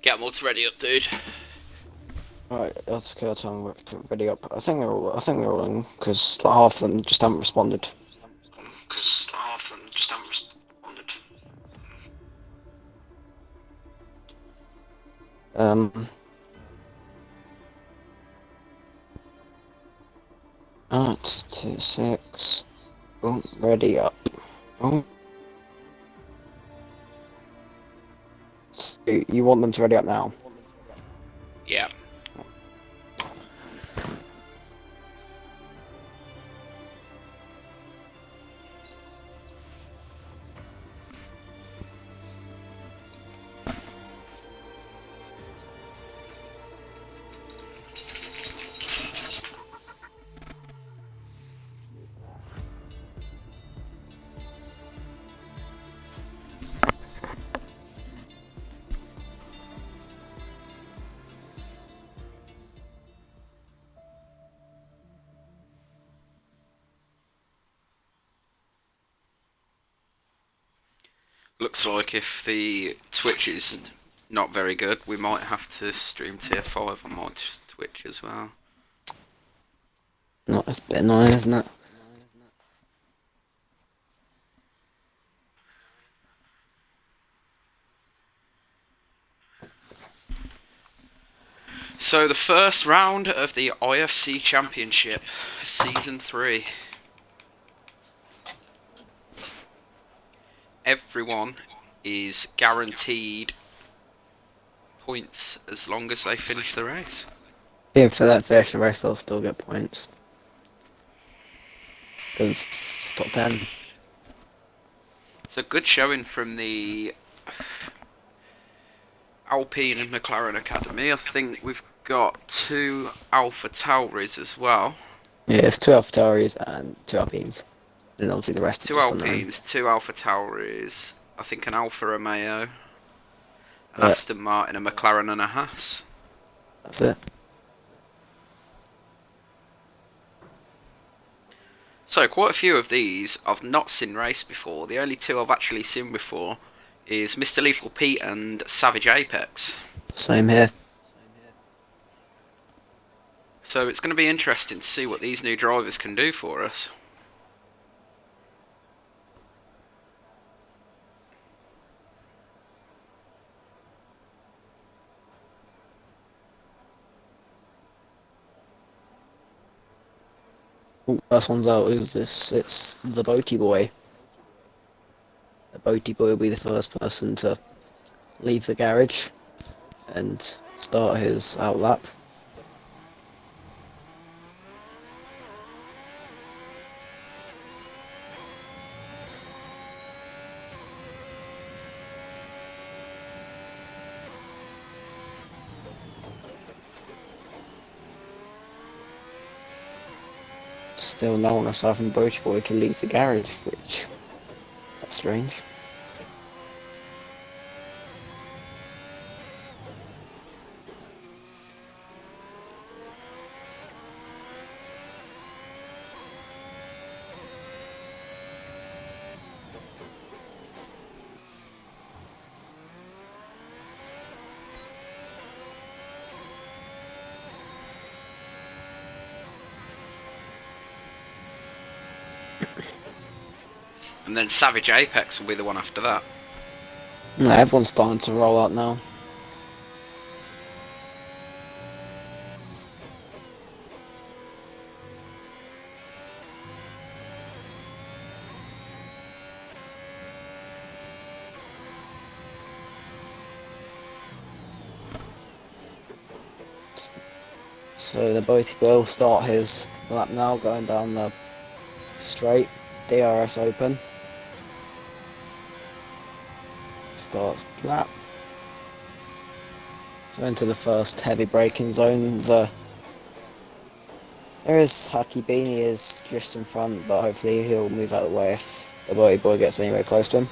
Get them all to ready up, dude. Right, that's okay. I'll tell them to ready up. I think they're all in because like, half of them just haven't responded. Um, at 2 6. Boom, ready up. Boom. So you want them to ready up now? Yeah. Looks like if the Twitch is not very good, we might have to stream tier 5 on my Twitch as well. Not a bit annoying, isn't it? So the first round of the IFC Championship, Season 3. Everyone is guaranteed points as long as they finish the race. Even for that finish the race, they'll still get points. Because it's top 10. It's a good showing from the Alpine and McLaren Academy. I think we've got 2 Alpha Tauris as well. Yeah, it's 2 AlphaTauris and 2 Alpines. And obviously the rest are 2 just unknown. Alpines, 2 Alpha Tauris, I think an Alfa Romeo, an Aston Martin, a McLaren and a Haas. That's it. So quite a few of these I've not seen race before. The only 2 I've actually seen before is Mr. Lethal Pete and Savage Apex. Same here. So it's going to be interesting to see what these new drivers can do for us. Ooh, first one's out. Who's this? It's the Boaty Boy. The Boaty Boy will be the first person to leave the garage and start his outlap. Still no one aside from Boaty Boy to leave the garage, which that's strange. And then Savage Apex will be the one after that. No, everyone's starting to roll out now. So the Boaty Boy will start his lap now, going down the straight. DRS open. Starts the lap. So into the first heavy braking zone. There is Hacky Bean, he is just in front, but hopefully he'll move out of the way if the Boaty Boy gets anywhere close to him.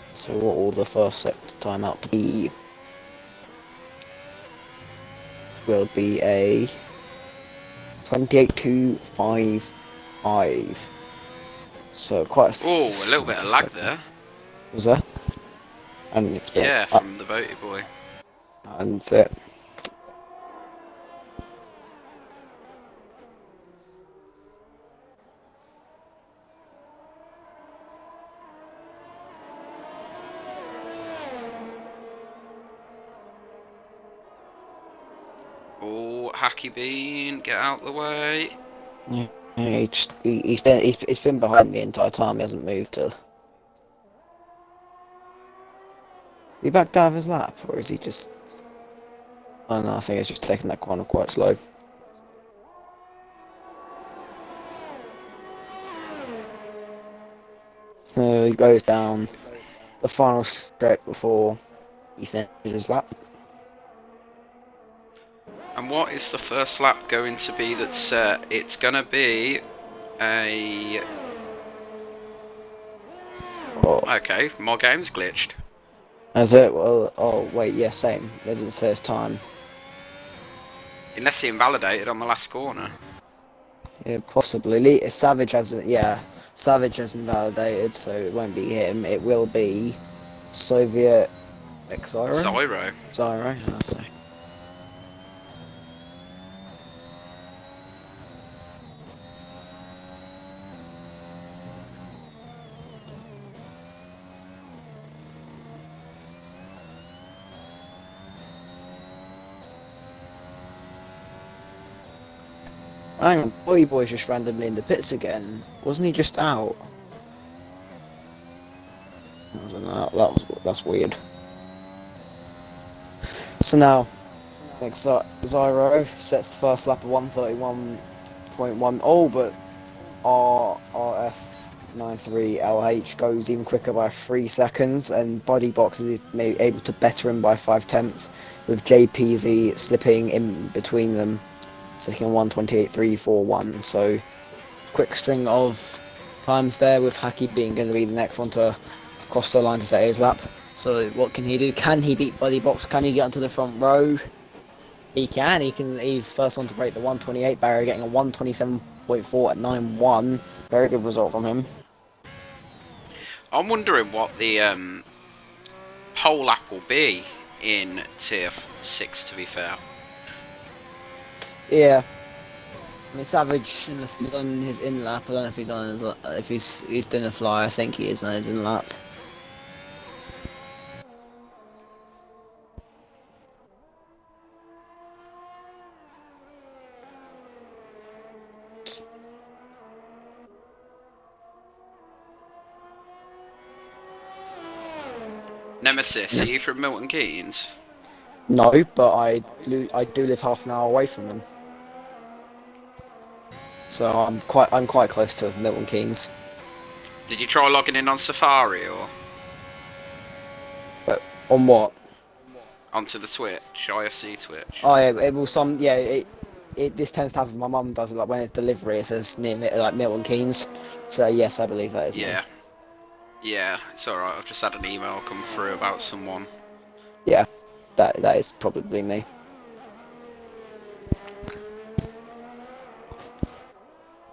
So what will the first sector timeout be? Will be a 28.255. So quite Oh, a little bit a of lag sector. there. Was there? I didn't expect Yeah, that. from the boaty boy. And it. Oh, Hacky Bean, get out the way. Yeah, he's been behind the entire time. He hasn't moved to. He backed out of his lap, or is he just? Oh no, I think he's just taking that corner quite slow. So he goes down the final straight before he finishes his lap. And what is the first lap going to be that's set? It's going to be a... Oh, Okay, my game's glitched. as it? Well, oh wait, yeah, same. It doesn't say his time. Unless he invalidated on the last corner. Yeah, possibly. Savage hasn't. Yeah, Savage hasn't validated, so it won't be him. It will be Soviet Xyro. Zyro. Zyro. I say. Hang on, Boy Boy's just randomly in the pits again. Wasn't he just out? I don't know. That's weird. So now, next up, Zyro sets the first lap of 1:31.1. Oh, but RF93LH goes even quicker by 3 seconds, and Body Box is able to better him by 5 tenths, with JPZ slipping in between them, sitting on 1:28.341. So, quick string of times there, with Hacky being going to be the next one to cross the line to set his lap. So, what can he do? Can he beat Body Box? Can he get onto the front row? He can. He can. He's first one to break the 1:28 barrier, getting a 1:27.4 at 9:1. Very good result from him. I'm wondering what the pole lap will be in Tier 6, to be fair. Yeah. I mean, Savage, unless he's on his in lap, I don't know if he's on his, if he's doing a fly. I think he is on his in lap. Nemesis, are you from Milton Keynes? No, but I do live half an hour away from them, so I'm quite close to Milton Keynes. Did you try logging in on Safari or But on what? onto the Twitch, IFC Twitch? Oh yeah, it will some yeah. It this tends to happen. My mum does it like when it's delivery. It says near like Milton Keynes. So yes, I believe that is me. Yeah. Yeah, it's alright. I've just had an email come through about someone. Yeah, that is probably me.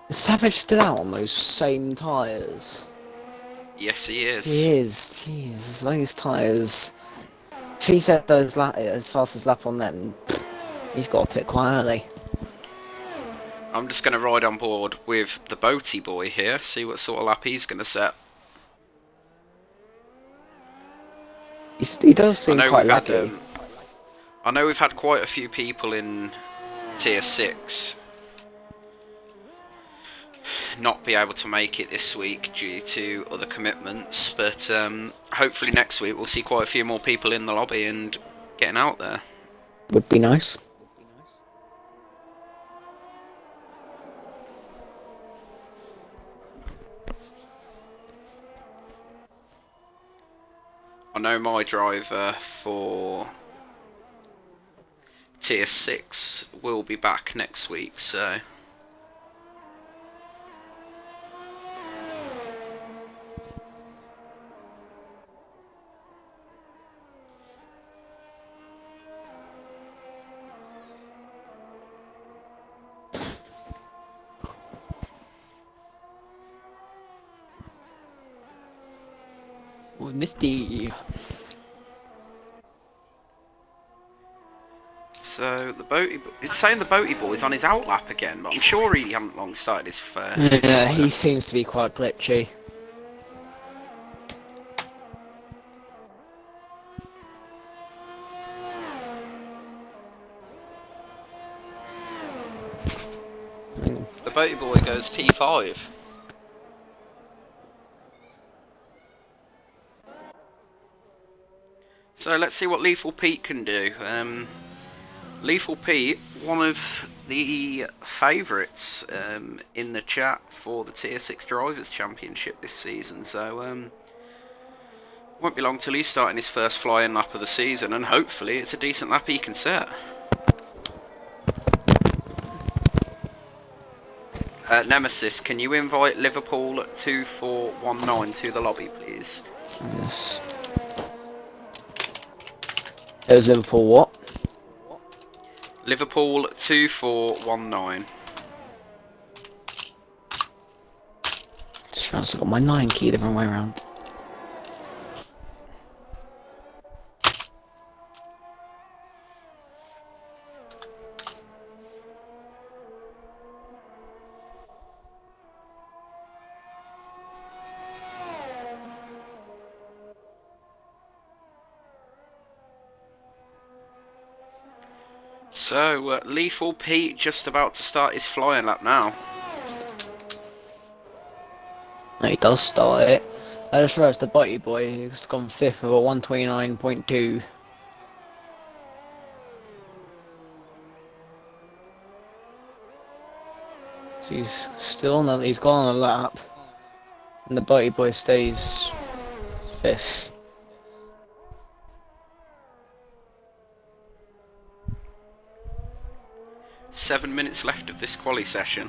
Is Savage still out on those same tyres? Yes, he is. He is. Jeez, those tyres. If he set those as fast as lap on them, he's got to pit quite early. I'm just going to ride on board with the boaty boy here, see what sort of lap he's going to set. He does I seem know quite we've had, laggy. I know we've had quite a few people in Tier 6 not be able to make it this week due to other commitments, but hopefully next week we'll see quite a few more people in the lobby and getting out there. Would be nice. I know my driver for Tier 6 will be back next week, so... with Misty. So it's saying the boaty boy's on his outlap again, but I'm sure he hasn't long started his Yeah, flyer. he seems to be quite glitchy. The boaty boy goes P5. So let's see what Lethal Pete can do. Lethal Pete, one of the favourites in the chat for the Tier 6 Drivers' Championship this season, so won't be long till he's starting his first flying lap of the season, and hopefully it's a decent lap he can set. Nemesis, can you invite Liverpool 2419 to the lobby, please? Yes. It was Liverpool what? Liverpool 2419. Just realised I got my 9 key the wrong way around. So, Lethal Pete just about to start his flying lap now. No, he does start it. I just realised the Bitey Boy has gone 5th with a 129.2. So he's still on he's gone on a lap. And the Bitey Boy stays 5th. Seven minutes left of this quali session.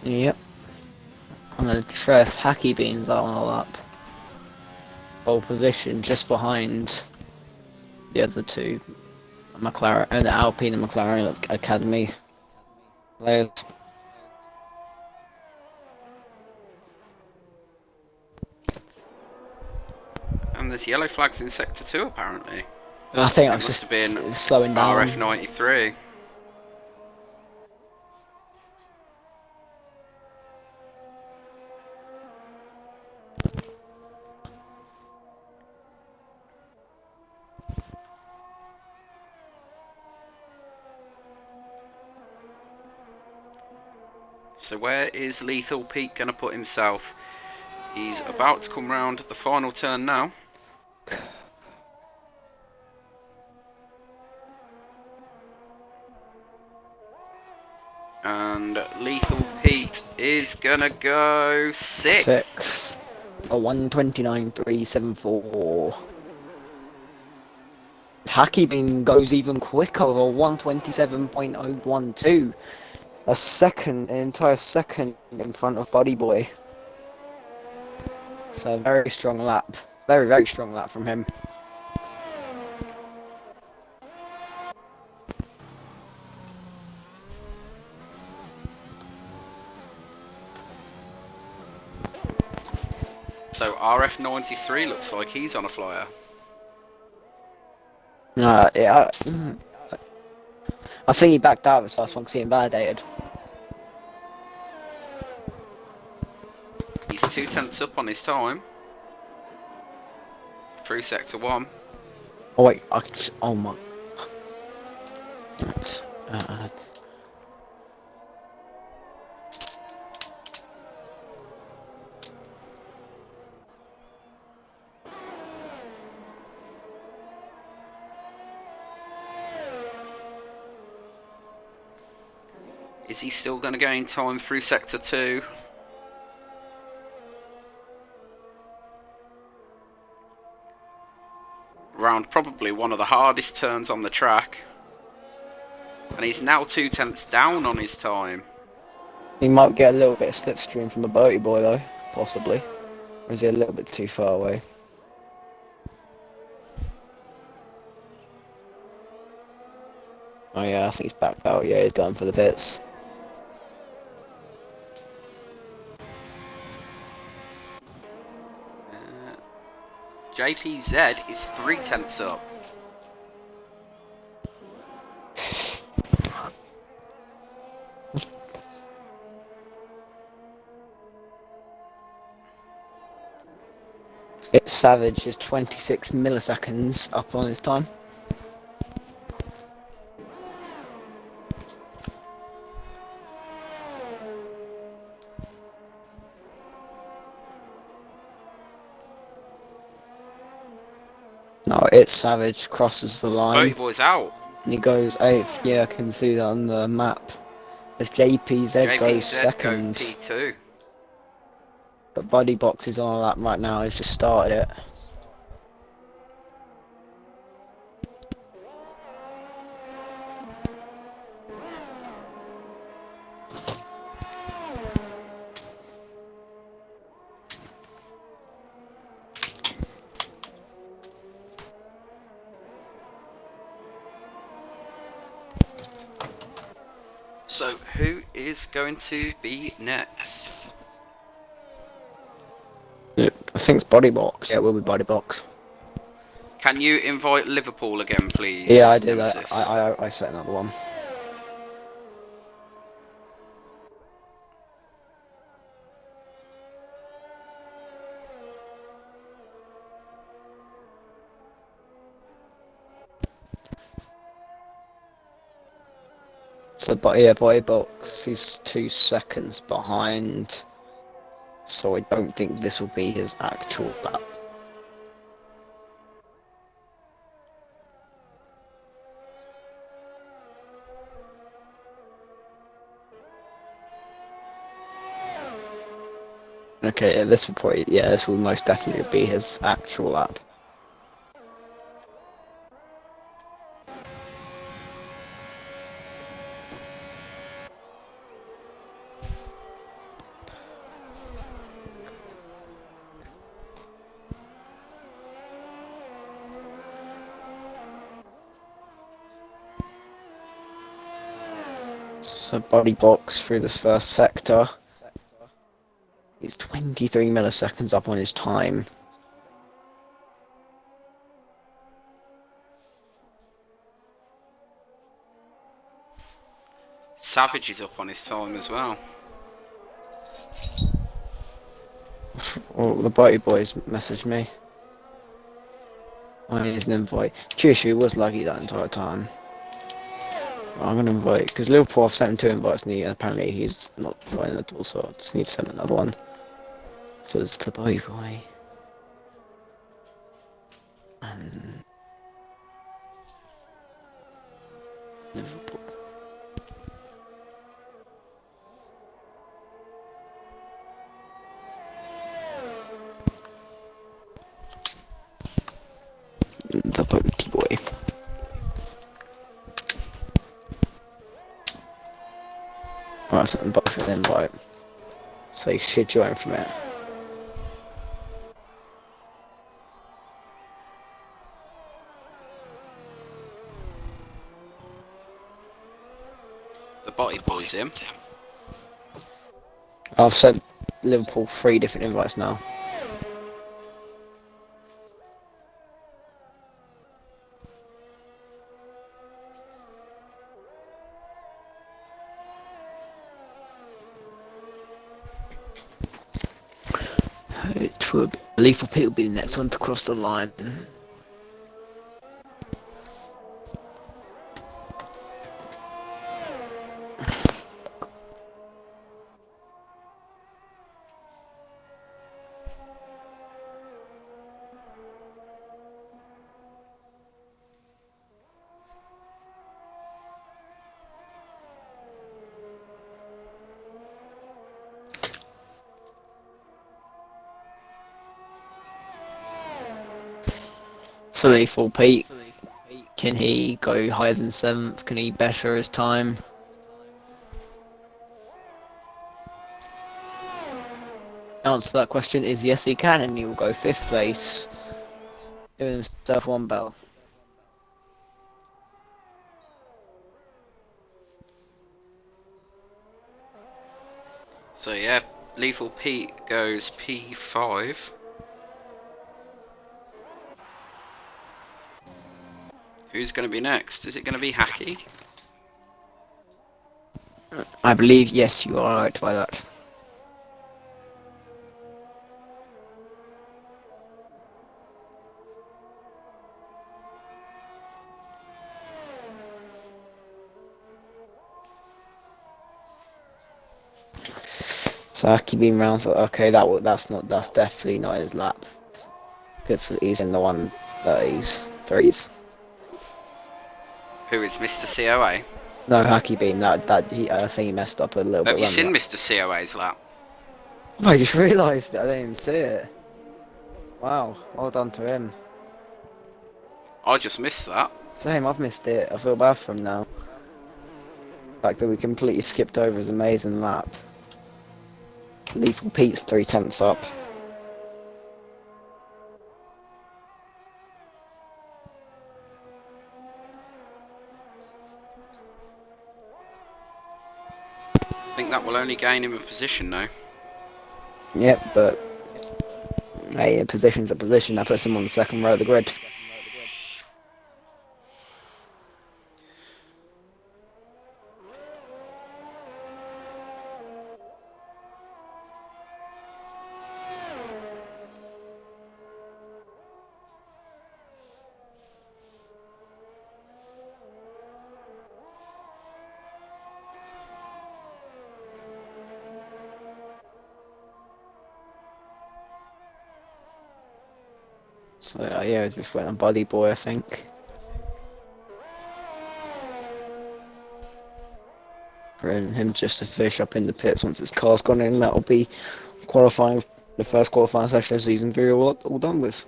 Yep. And the Tress Hacky Beans out on a lap. Pole position just behind the other two McLaren and the Alpine and McLaren Academy players. And there's yellow flags in Sector 2 apparently. I think It that's must just have been slowing down. RF93. So where is Lethal Pete going to put himself? He's about to come round the final turn now. And Lethal Pete is going to go 6th. A 129.374. Hacky Bean goes even quicker with a 127.012. A second, an entire second in front of Buddy Boy. So a very strong lap. Very, very strong lap from him. So RF93 looks like he's on a flyer. Yeah. I think he backed out of his first one because he invalidated. He's 2/10 up on his time. Through Sector 1. Oh wait, oh my. Right. Is he still going to gain time through Sector 2? Round probably one of the hardest turns on the track. And he's now 2/10 down on his time. He might get a little bit of slipstream from the Boaty Boy though, possibly. Or is he a little bit too far away? Oh yeah, I think he's backed out. Yeah, he's going for the pits. JPZ is 3/10 up. It's Savage is 26 milliseconds up on his time. No, it's Savage crosses the line. Boaty Boy's out. And he goes 8th. Yeah, I can see that on the map. As JPZ goes JPZ second. go P2. But Buddy Box is on a lap right now. He's just started it. So who is going to be next? I think it's Body Box. Yeah, it will be Body Box. Can you invite Liverpool again, please? Yeah, I did. Nemesis? I set another one. So, but yeah, Body Box, he's 2 seconds behind. So I don't think this will be his actual lap. Okay, yeah, this will probably, yeah, this will most definitely be his actual lap. So Body Box through this first sector. He's 23 milliseconds up on his time. Savage is up on his time as well. Oh, the Body Boys messaged me. I need an invite. Chushu was lucky that entire time. I'm gonna invite, because Liverpool have sent him 2 invites and apparently he's not inviting at all, so I just need to send another one. So it's the Body Boy. And Liverpool. The Body Boy. Right, I've sent them both an invite. So they should join from it. The Body Boy's in. I've sent Liverpool 3 different invites now. It will be, Lethal Pete will be the next one to cross the line. So Lethal Pete, can he go higher than 7th? Can he better his time? Answer to that question is yes, he can, and he will go 5th place, doing himself 1 bell. So yeah, Lethal Pete goes P5. Who's going to be next? Is it going to be Hacky? I believe, yes, you are right by that. So Aki being round, so okay, that's definitely not his lap. Because he's in the 1:33s. Who is Mr. COA? No, Haki being I think he messed up a little Have bit you around seen that. Mr. COA's lap? I just realised it, I didn't even see it. Wow, well done to him. I just missed that. Same, I've missed it. I feel bad for him now. The fact that we completely skipped over his amazing lap. Lethal Pete's 3/10 up. I think that will only gain him a position though. Yep, but hey, a position's a position. That puts him on the second row of the grid. So yeah, just went on Buddy Boy, I think. For him just to finish up in the pits once his car's gone in, that'll be qualifying, the first qualifying session of season 3 all done with.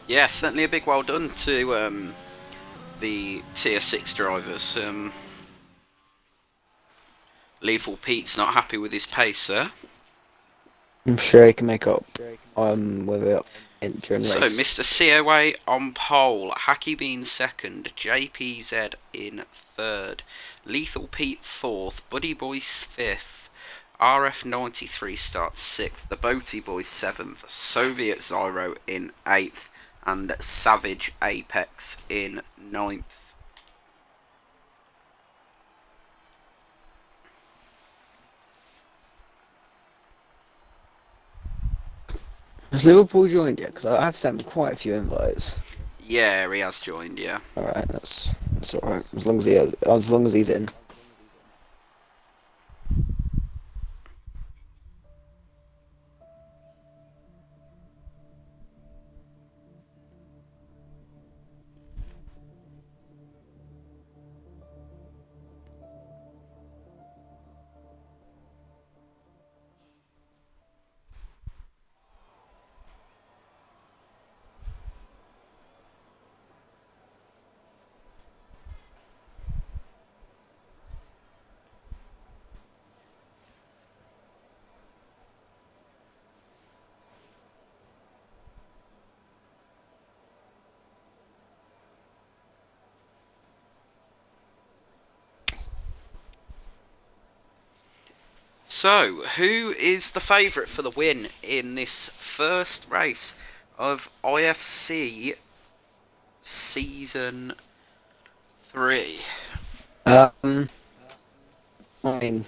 Yeah, certainly a big well done to the Tier 6 drivers. Lethal Pete's not happy with his pace there. I'm sure he can make up with it during So, race. Mr. COA on pole, Hacky Bean second, JPZ in third, Lethal Pete fourth, Buddy Boys fifth, RF93 starts sixth, the Boaty Boys seventh, Soviet Zyro in eighth, and Savage Apex in ninth. Has Liverpool joined yet? Because I've sent him quite a few invites. Yeah, he has joined, yeah. Alright, that's alright. As long as he's in. So, who is the favourite for the win in this first race of IFC Season 3? I mean,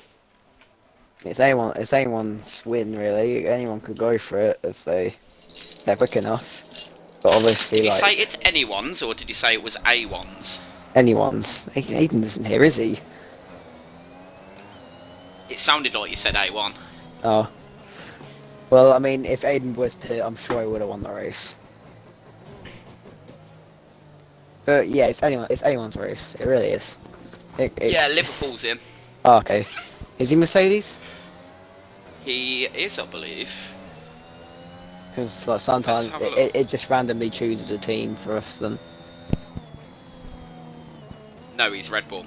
it's anyone's win really. Anyone could go for it if they're quick enough. But obviously, Did he like say it's anyone's or did he say it was A1's? anyone's. Aiden isn't here, is he? It sounded like you said A1. Oh. Well, I mean, if Aiden was here, I'm sure he would have won the race. But yeah, it's anyone's race. It really is. Yeah, Liverpool's in. Oh, okay. Is he Mercedes? He is, I believe. Because like, sometimes Let's have a look. it just randomly chooses a team for us then. No, he's Red Bull.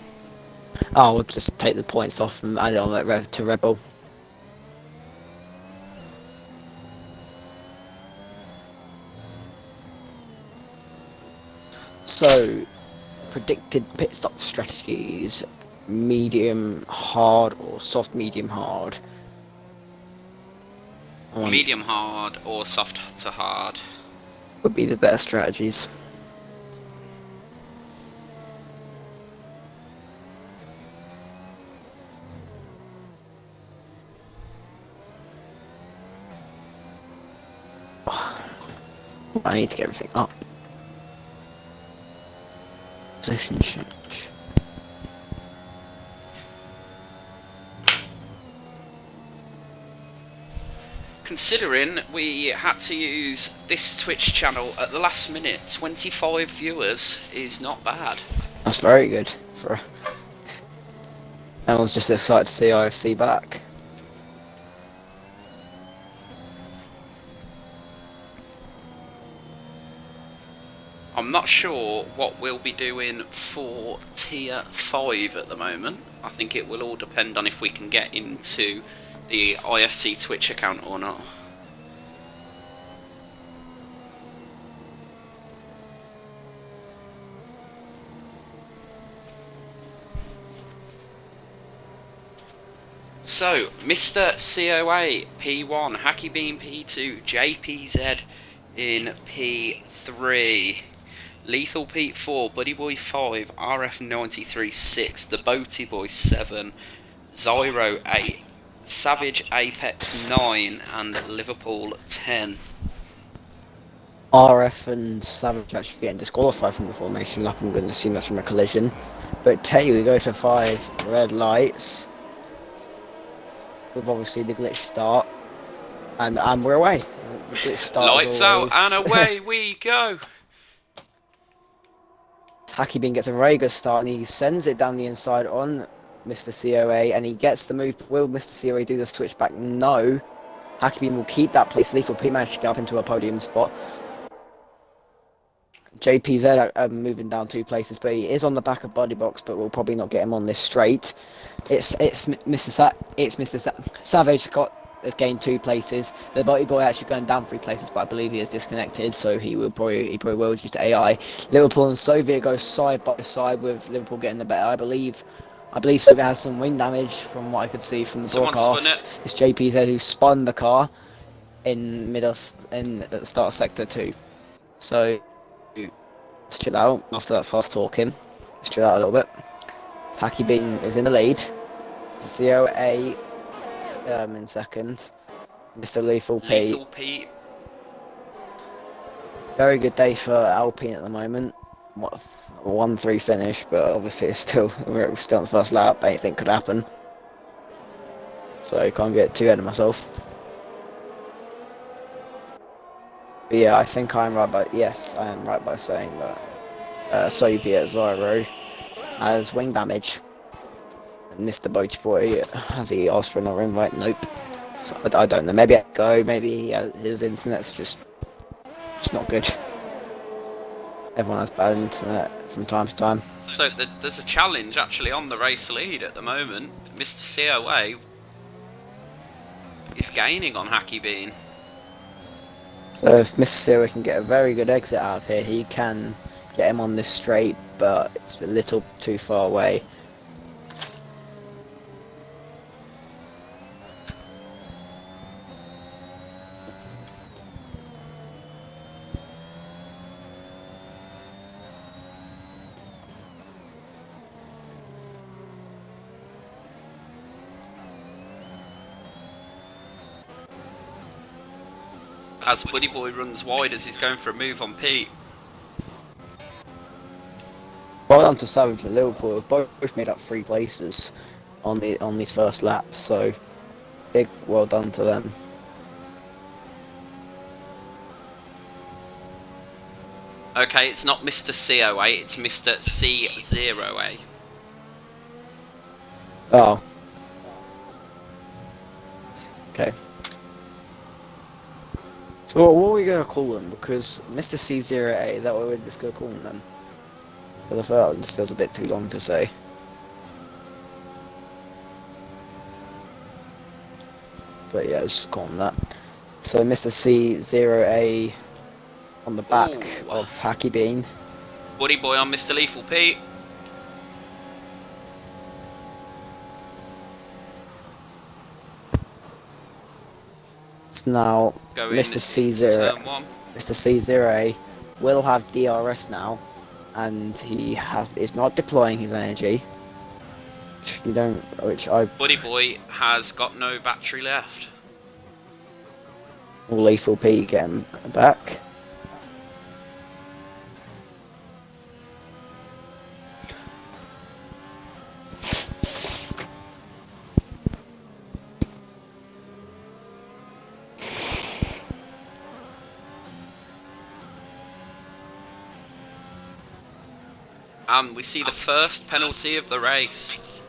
Oh, we'll just take the points off and add it on to Red Bull. So, predicted pit stop strategies. medium hard or soft medium hard. Medium hard or soft to hard would be the better strategies. I need to get everything up. Position change. Considering we had to use this Twitch channel at the last minute, 25 viewers is not bad. That's very good. For everyone's just excited to see IFC back. I'm not sure what we'll be doing for Tier 5 at the moment. I think it will all depend on if we can get into the IFC Twitch account or not. So, Mr. COA P1, Hacky Bean P2, JPZ in P3, Lethal Pete 4, Buddy Boy 5, RF93 6, The Boaty Boy 7, Zyro 8, Savage Apex 9, and Liverpool 10. RF and Savage actually getting disqualified from the formation lap. I'm going to assume that's from a collision. But tell you, we go to 5 red lights. With obviously the glitch start. And we're away. The glitch start. Lights out and away we go. Hacky Bean gets a very good start and he sends it down the inside on Mr. COA and he gets the move. Will Mr. COA do the switch back? No. Hacky Bean will keep that place. Lethal Pete managed to get up into a podium spot. JPZ moving down 2 places, but he is on the back of Body Box, but we'll probably not get him on this straight. It's Mr. Savage has gained 2 places. The Body Boy actually going down 3 places, but I believe he is disconnected, so he probably will due to AI. Liverpool and Soviet go side by side with Liverpool getting the better. I believe Soviet has some wing damage from what I could see from the broadcast. It's JPZ who spun the car at the start of sector 2. So let's chill out after that fast talking. Let's chill out a little bit. Hacky Bean is in the lead. COA in second. Mr. Lethal Pete. Very good day for Alpine at the moment. 1-3 finish, but obviously we're still on the first lap. Anything could happen. So I can't get too ahead of myself. But yeah, I think I am right by saying that Soviet Zyro has wing damage. And Mr. Boaty Boy, has he asked for another invite? Nope. So I don't know. Maybe I go. Maybe his internet's just not good. Everyone has bad internet from time to time. So there's a challenge actually on the race lead at the moment. Mr. COA is gaining on Hacky Bean. So if Mr. COA can get a very good exit out of here, he can get him on this straight, but it's a little too far away. As Buddy Boy runs wide as he's going for a move on Pete. Well done to Savage and Liverpool. Both made up 3 places on these first laps, so big well done to them. Okay, it's not Mr. COA, it's Mr. C0A. Oh. Okay. So what are we going to call him? Because Mr. C0A, is that what we're just going to call him then? Because I feel like this feels a bit too long to say. But yeah, let's just call him that. So Mr. C0A on the back of Hacky Bean. Buddy Boy on Mr. Lethal Pete. So now, going Mr. into C0, turn 1. Mr. C0A will have DRS now, and he is not deploying his energy. Buddy Boy has got no battery left. Lethal P getting back. And we see the first penalty of the race.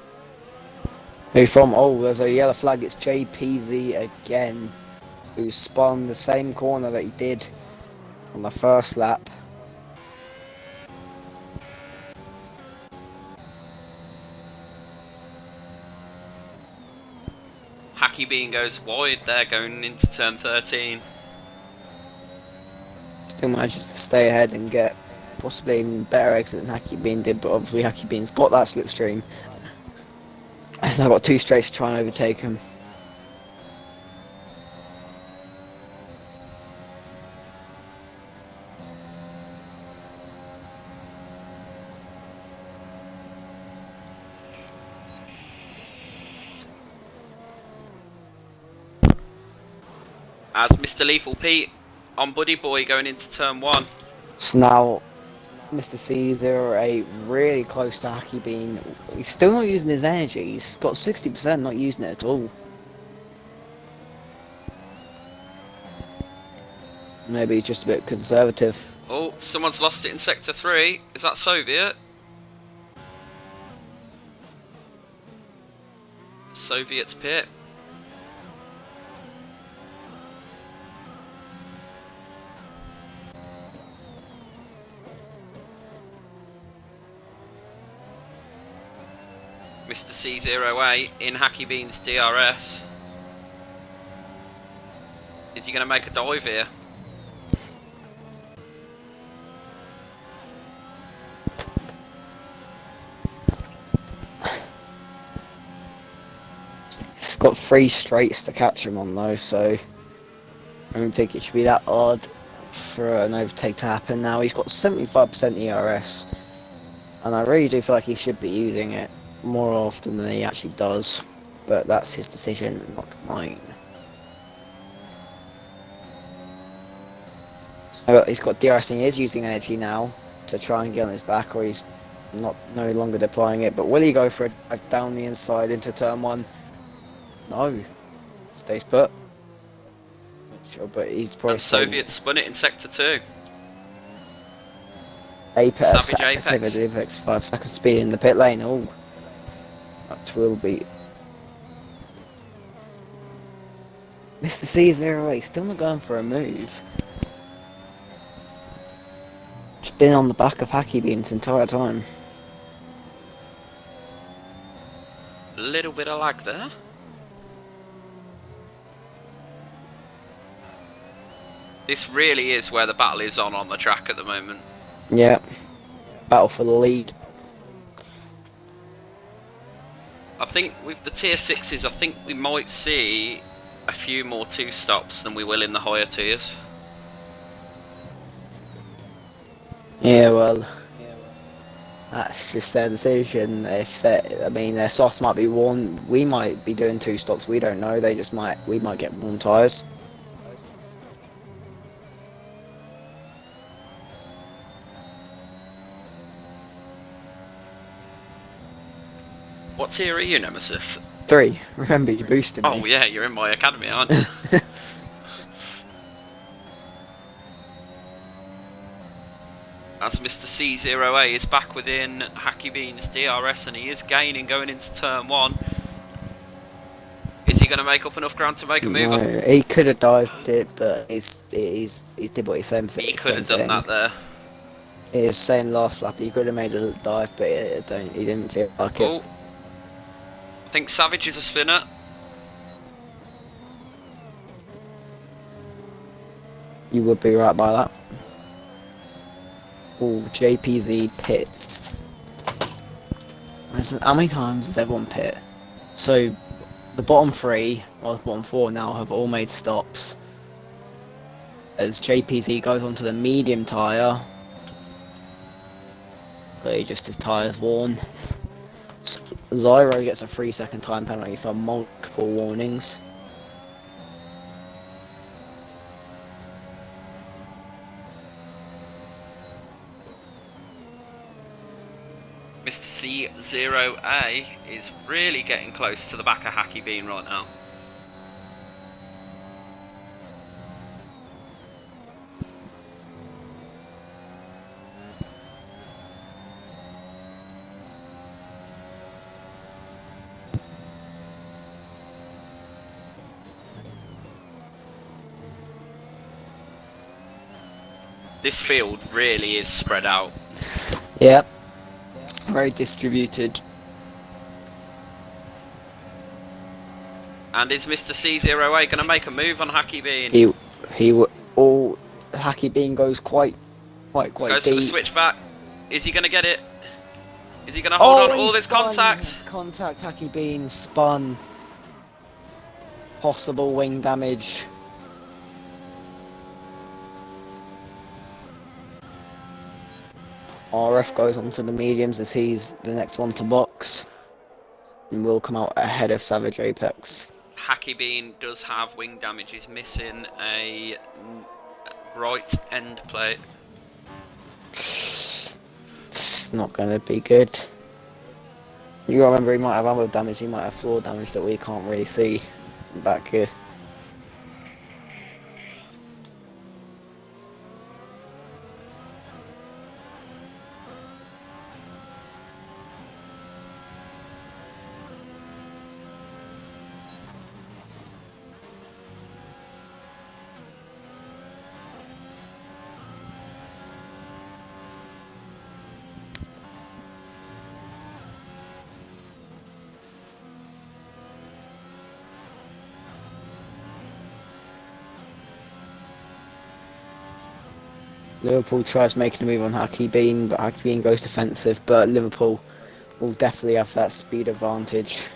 Who from? Oh, there's a yellow flag. It's JPZ again, who spun the same corner that he did on the first lap. Hacky Bean goes wide there going into turn 13. Still manages to stay ahead and get possibly even better exit than Hacky Bean did, but obviously Hacky Bean's got that slipstream. He's now got 2 straights to try and overtake him. As Mr. Lethal Pete on Buddy Boy going into turn 1. So now Mr. C08 really close to Hacky Bean. He's still not using his energy. He's got 60% not using it at all. Maybe he's just a bit conservative. Oh, someone's lost it in sector 3. Is that Soviet? Soviet's pit. Mr. C08 in Hacky Bean's DRS. Is he going to make a dive here? He's got 3 straights to catch him on though, so I don't think it should be that hard for an overtake to happen. Now he's got 75% ERS, and I really do feel like he should be using it more often than he actually does, but that's his decision, not mine. So he's got DRS and he is using energy now to try and get on his back, or he's no longer deploying it. But will he go for a dive down the inside into turn 1? No, stays put. Not sure, but he's probably. And Soviet spun it in sector 2. Apex, Savage Apex. 5 seconds speed in the pit lane. Oh, that will be. Mr. C08 still not going for a move. Just been on the back of Hacky Bean this entire time. Little bit of lag there. This really is where the battle is on the track at the moment. Yeah, battle for the lead. I think with the tier 6s, I think we might see a few more 2 stops than we will in the higher tiers. Yeah, well, that's just their decision. I mean, their softs might be worn. We might be doing 2 stops. We don't know. We might get worn tyres. What tier are you, Nemesis? 3. Remember, you boosted me. Oh yeah, you're in my academy, aren't you? As Mr. C08 is back within Hacky Bean's DRS and he is gaining going into turn 1. Is he going to make up enough ground to make a move? No, he could have dived it, but he did what he said. He could have done that there. He was saying last lap he could have made a dive, but he didn't feel like it. Oh, I think Savage is a spinner. You would be right by that. Oh, JPZ pits. How many times does everyone pit? So, the bottom 3 or 1-4 now, have all made stops. As JPZ goes onto the medium tyre, clearly just his tyres worn. Zyro gets a 3-second time penalty for multiple warnings. Mr. C0A is really getting close to the back of Hacky Bean right now. This field really is spread out. Yep. Very distributed. And is Mr. C0A going to make a move on Hacky Bean? All Hacky Bean goes quite Goes deep. for the switchback. Is he going to get it? Is he going to hold on? All this contact. This contact, Hacky Bean spun. Possible wing damage. RF goes onto the mediums as he's the next one to box. And will come out ahead of Savage Apex. Hacky Bean does have wing damage. He's missing a right end plate. It's not going to be good. You gotta remember, he might have ammo damage, he might have floor damage that we can't really see from back here. Liverpool tries making a move on Hacky Bean, but Hacky Bean goes defensive, but Liverpool will definitely have that speed advantage.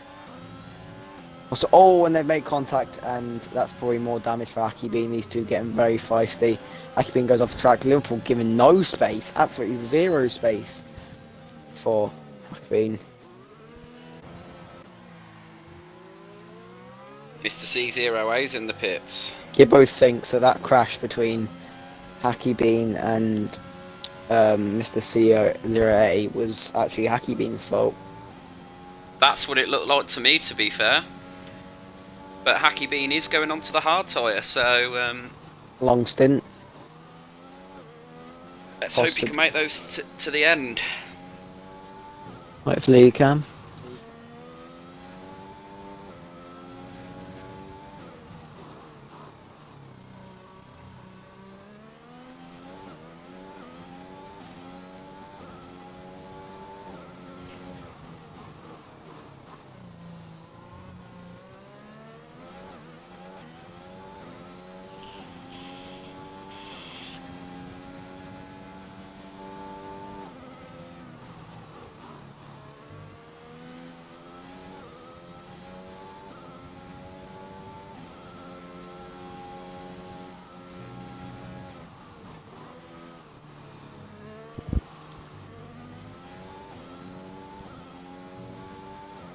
Also, and they've made contact, and that's probably more damage for Hacky Bean. These two getting very feisty. Hacky Bean goes off the track. Liverpool giving no space, absolutely zero space for Hacky Bean. Mr. C0A's in the pits. Gibbo thinks that crash between Hacky Bean and Mr. C0A was actually Hacky Bean's fault. That's what it looked like to me, to be fair. But Hacky Bean is going on to the hard tyre, so Long stint. let's hope he can make those to the end. Hopefully he can.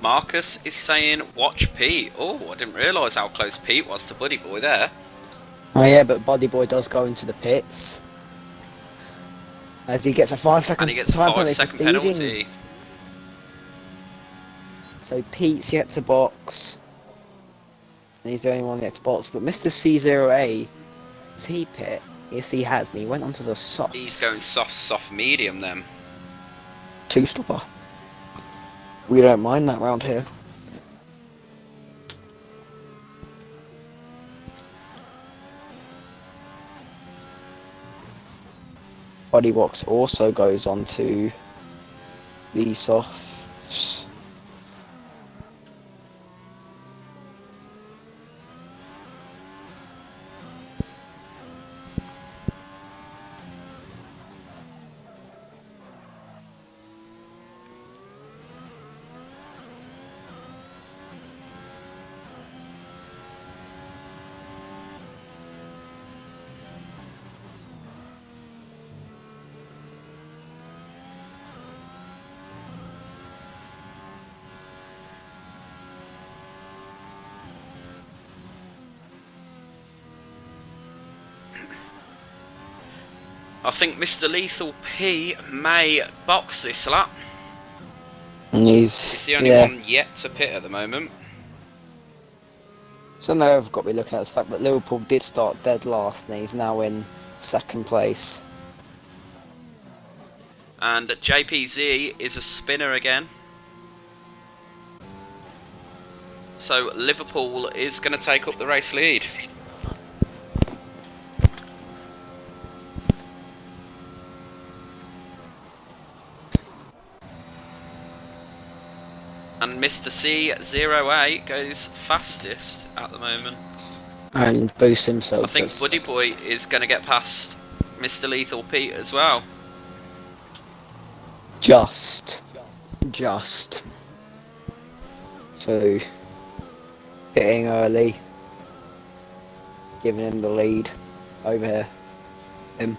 Marcus is saying, watch Pete. Oh, I didn't realise how close Pete was to Buddy Boy there. Oh yeah, but Buddy Boy does go into the pits. As he gets a 5-second And he gets a time 5-second penalty. So Pete's yet to box. And he's the only one yet to box. But Mr. C0A, has he pit? Yes, he has. And he went onto the soft. He's going soft medium then. 2-stopper. We don't mind that round here. Buddy Box also goes on to the softs. I think Mr. Lethal P may box this lap. And He's the only one yet to pit at the moment. Something I've got to be looking at is the fact that Liverpool did start dead last and he's now in second place. And JPZ is a spinner again. So Liverpool is going to take up the race lead. And Mr. C08 goes fastest at the moment. And boosts himself. I think Buddy Boy is going to get past Mr. Lethal Pete as well. Just. So, hitting early, giving him the lead over here. Him.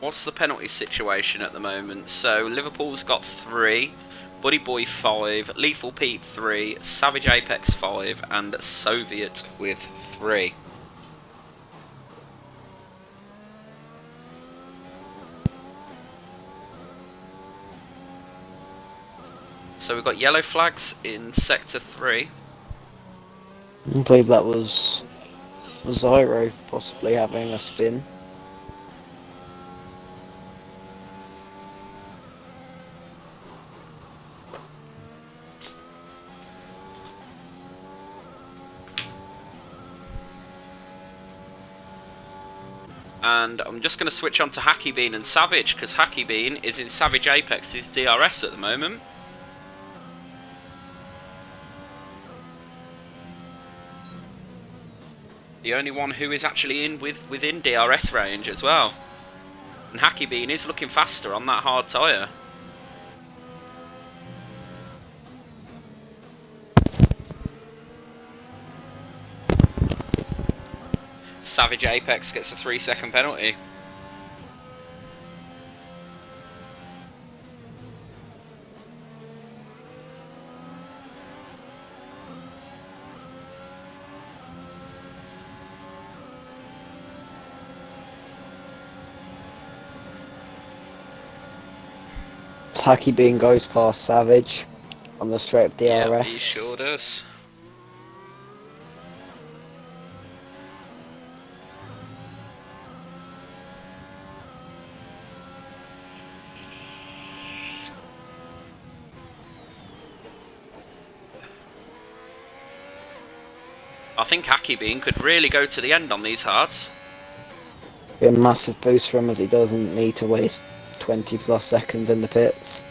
What's the penalty situation at the moment? So Liverpool's got 3, Buddy Boy 5, Lethal Pete 3, Savage Apex 5, and Soviet with 3. So we've got yellow flags in sector 3. I believe that was Zyro possibly having a spin. And I'm just going to switch on to Hacky Bean and Savage, because Hacky Bean is in Savage Apex's DRS at the moment. The only one who is actually within DRS range as well. And Hacky Bean is looking faster on that hard tyre. Savage Apex gets a 3-second penalty. Hacky Bean goes past Savage on the straight of DRS. Yeah, he sure does. I think Hacky Bean could really go to the end on these hards. Be a massive boost for him as he doesn't need to waste 20 plus seconds in the pits.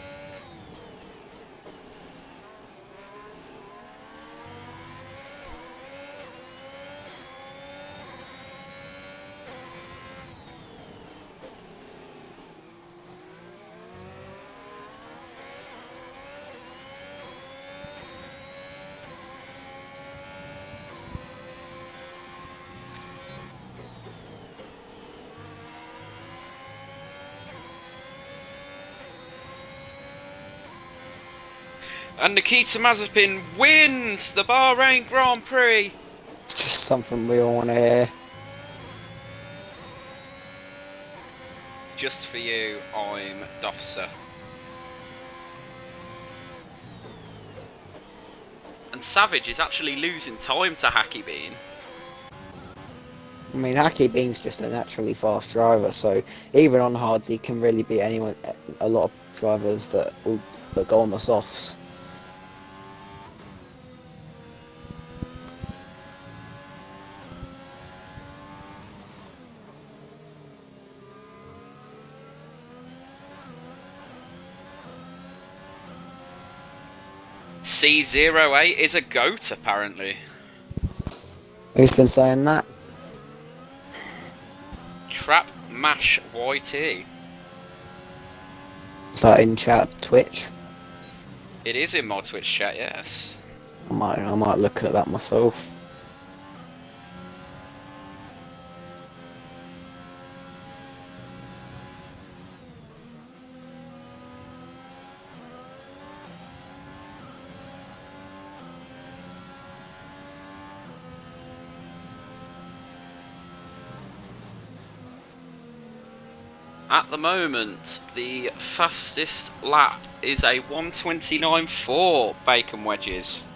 And Nikita Mazepin wins the Bahrain Grand Prix. It's just something we all want to hear. Just for you, I'm Dofser. And Savage is actually losing time to Hacky Bean. I mean, Hacky Bean's just a naturally fast driver, so even on hards he can really beat anyone. A lot of drivers that go on the softs. C08 is a goat, apparently. Who's been saying that? Trap Mash YT. Is that in chat, Twitch? It is in my Twitch chat, yes. I might look at that myself. At the moment, the fastest lap is a 1:29.4 bacon wedges.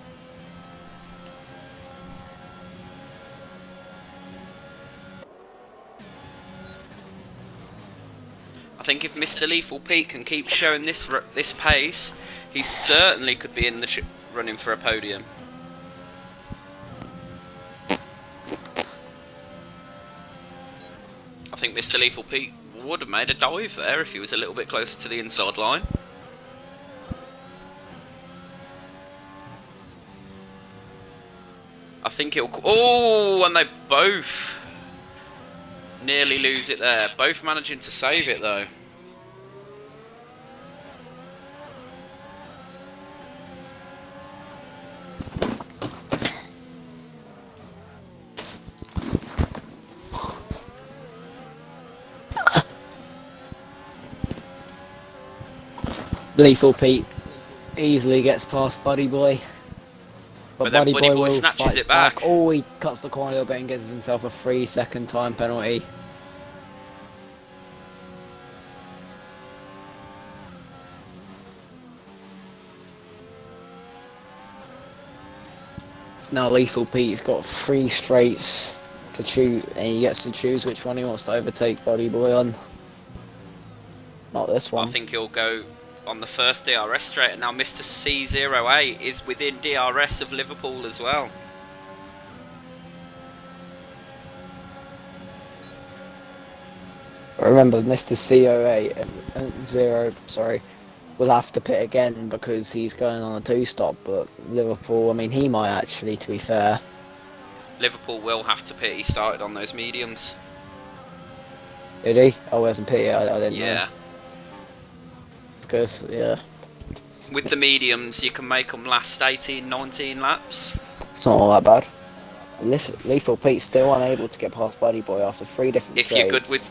I think if Mr. Lethal Pete can keep showing this pace, he certainly could be in the running for a podium. I think Mr. Lethal Pete would have made a dive there if he was a little bit closer to the inside line. I think he'll... Oh, and they both nearly lose it there. Both managing to save it though. Lethal Pete easily gets past Buddy Boy. But then Buddy Boy will snatches fight it back. Oh, he cuts the corner a little bit and gives himself a 3-second time penalty. So now Lethal Pete's got 3 straights to choose, and he gets to choose which one he wants to overtake Buddy Boy on. Not this one. I think he'll go on the first DRS straight, and now Mr. C08 is within DRS of Liverpool as well. Remember, Mr. C08 and 0, sorry, will have to pit again because he's going on a 2-stop, but Liverpool, I mean, he might actually, to be fair. Liverpool will have to pit. He started on those mediums. Did he? Oh, he hasn't pitted yet, I didn't know. Yeah. It's good, yeah. With the mediums, you can make them last 18, 19 laps. It's not all that bad. Listen, Lethal Pete's still unable to get past Buddy Boy after 3 different straights.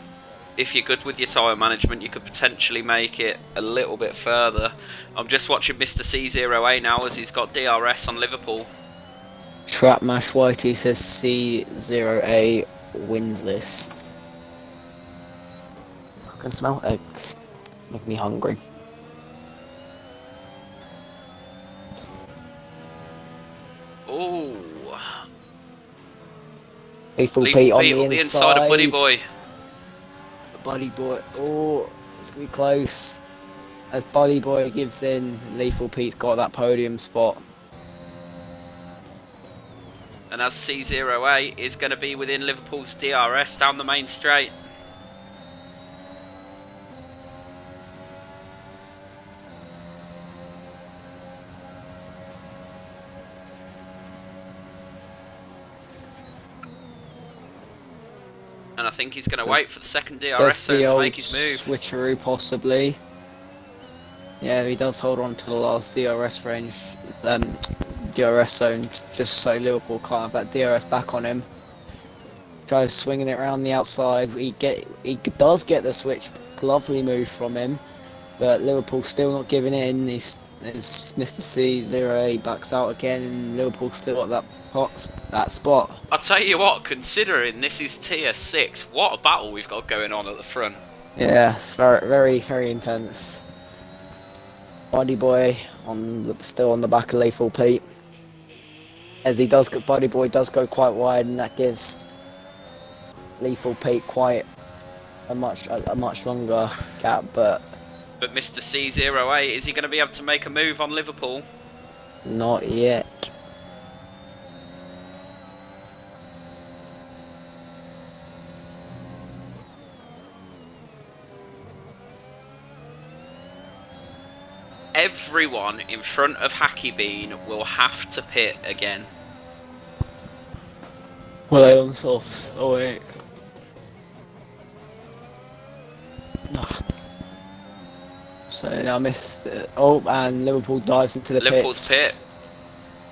If you're good with your tyre management, you could potentially make it a little bit further. I'm just watching Mr. C08 now as he's got DRS on Liverpool. Trap Mash Whitey says C0A wins this. I can smell eggs. It's making me hungry. Oh. Lethal Pete on the inside of Buddy Boy. Buddy Boy, oh, it's going to be close. As Buddy Boy gives in, Lethal Pete's got that podium spot. And as C08 is going to be within Liverpool's DRS down the main straight. And I think he's going to wait for the second DRS zone to make his move. Switcheroo possibly. Yeah, he does hold on to the last DRS range, DRS zone, just so Liverpool can't have that DRS back on him. Tries swinging it around the outside. He does get the switch. Lovely move from him, but Liverpool still not giving in. He's Mr. C08 backs out again, and Liverpool still at that spot. I'll tell you what, considering this is tier 6, what a battle we've got going on at the front. Yeah, it's very, very, very intense. Buddy Boy still on the back of Lethal Pete. As Buddy Boy does go quite wide, and that gives Lethal Pete quite a much longer gap, but Mr. C08, is he going to be able to make a move on Liverpool? Not yet. Everyone in front of Hacky Bean will have to pit again. Well, they on soft. Oh wait. So now missed it. Oh, and Liverpool dives into the Liverpool's pits. pit.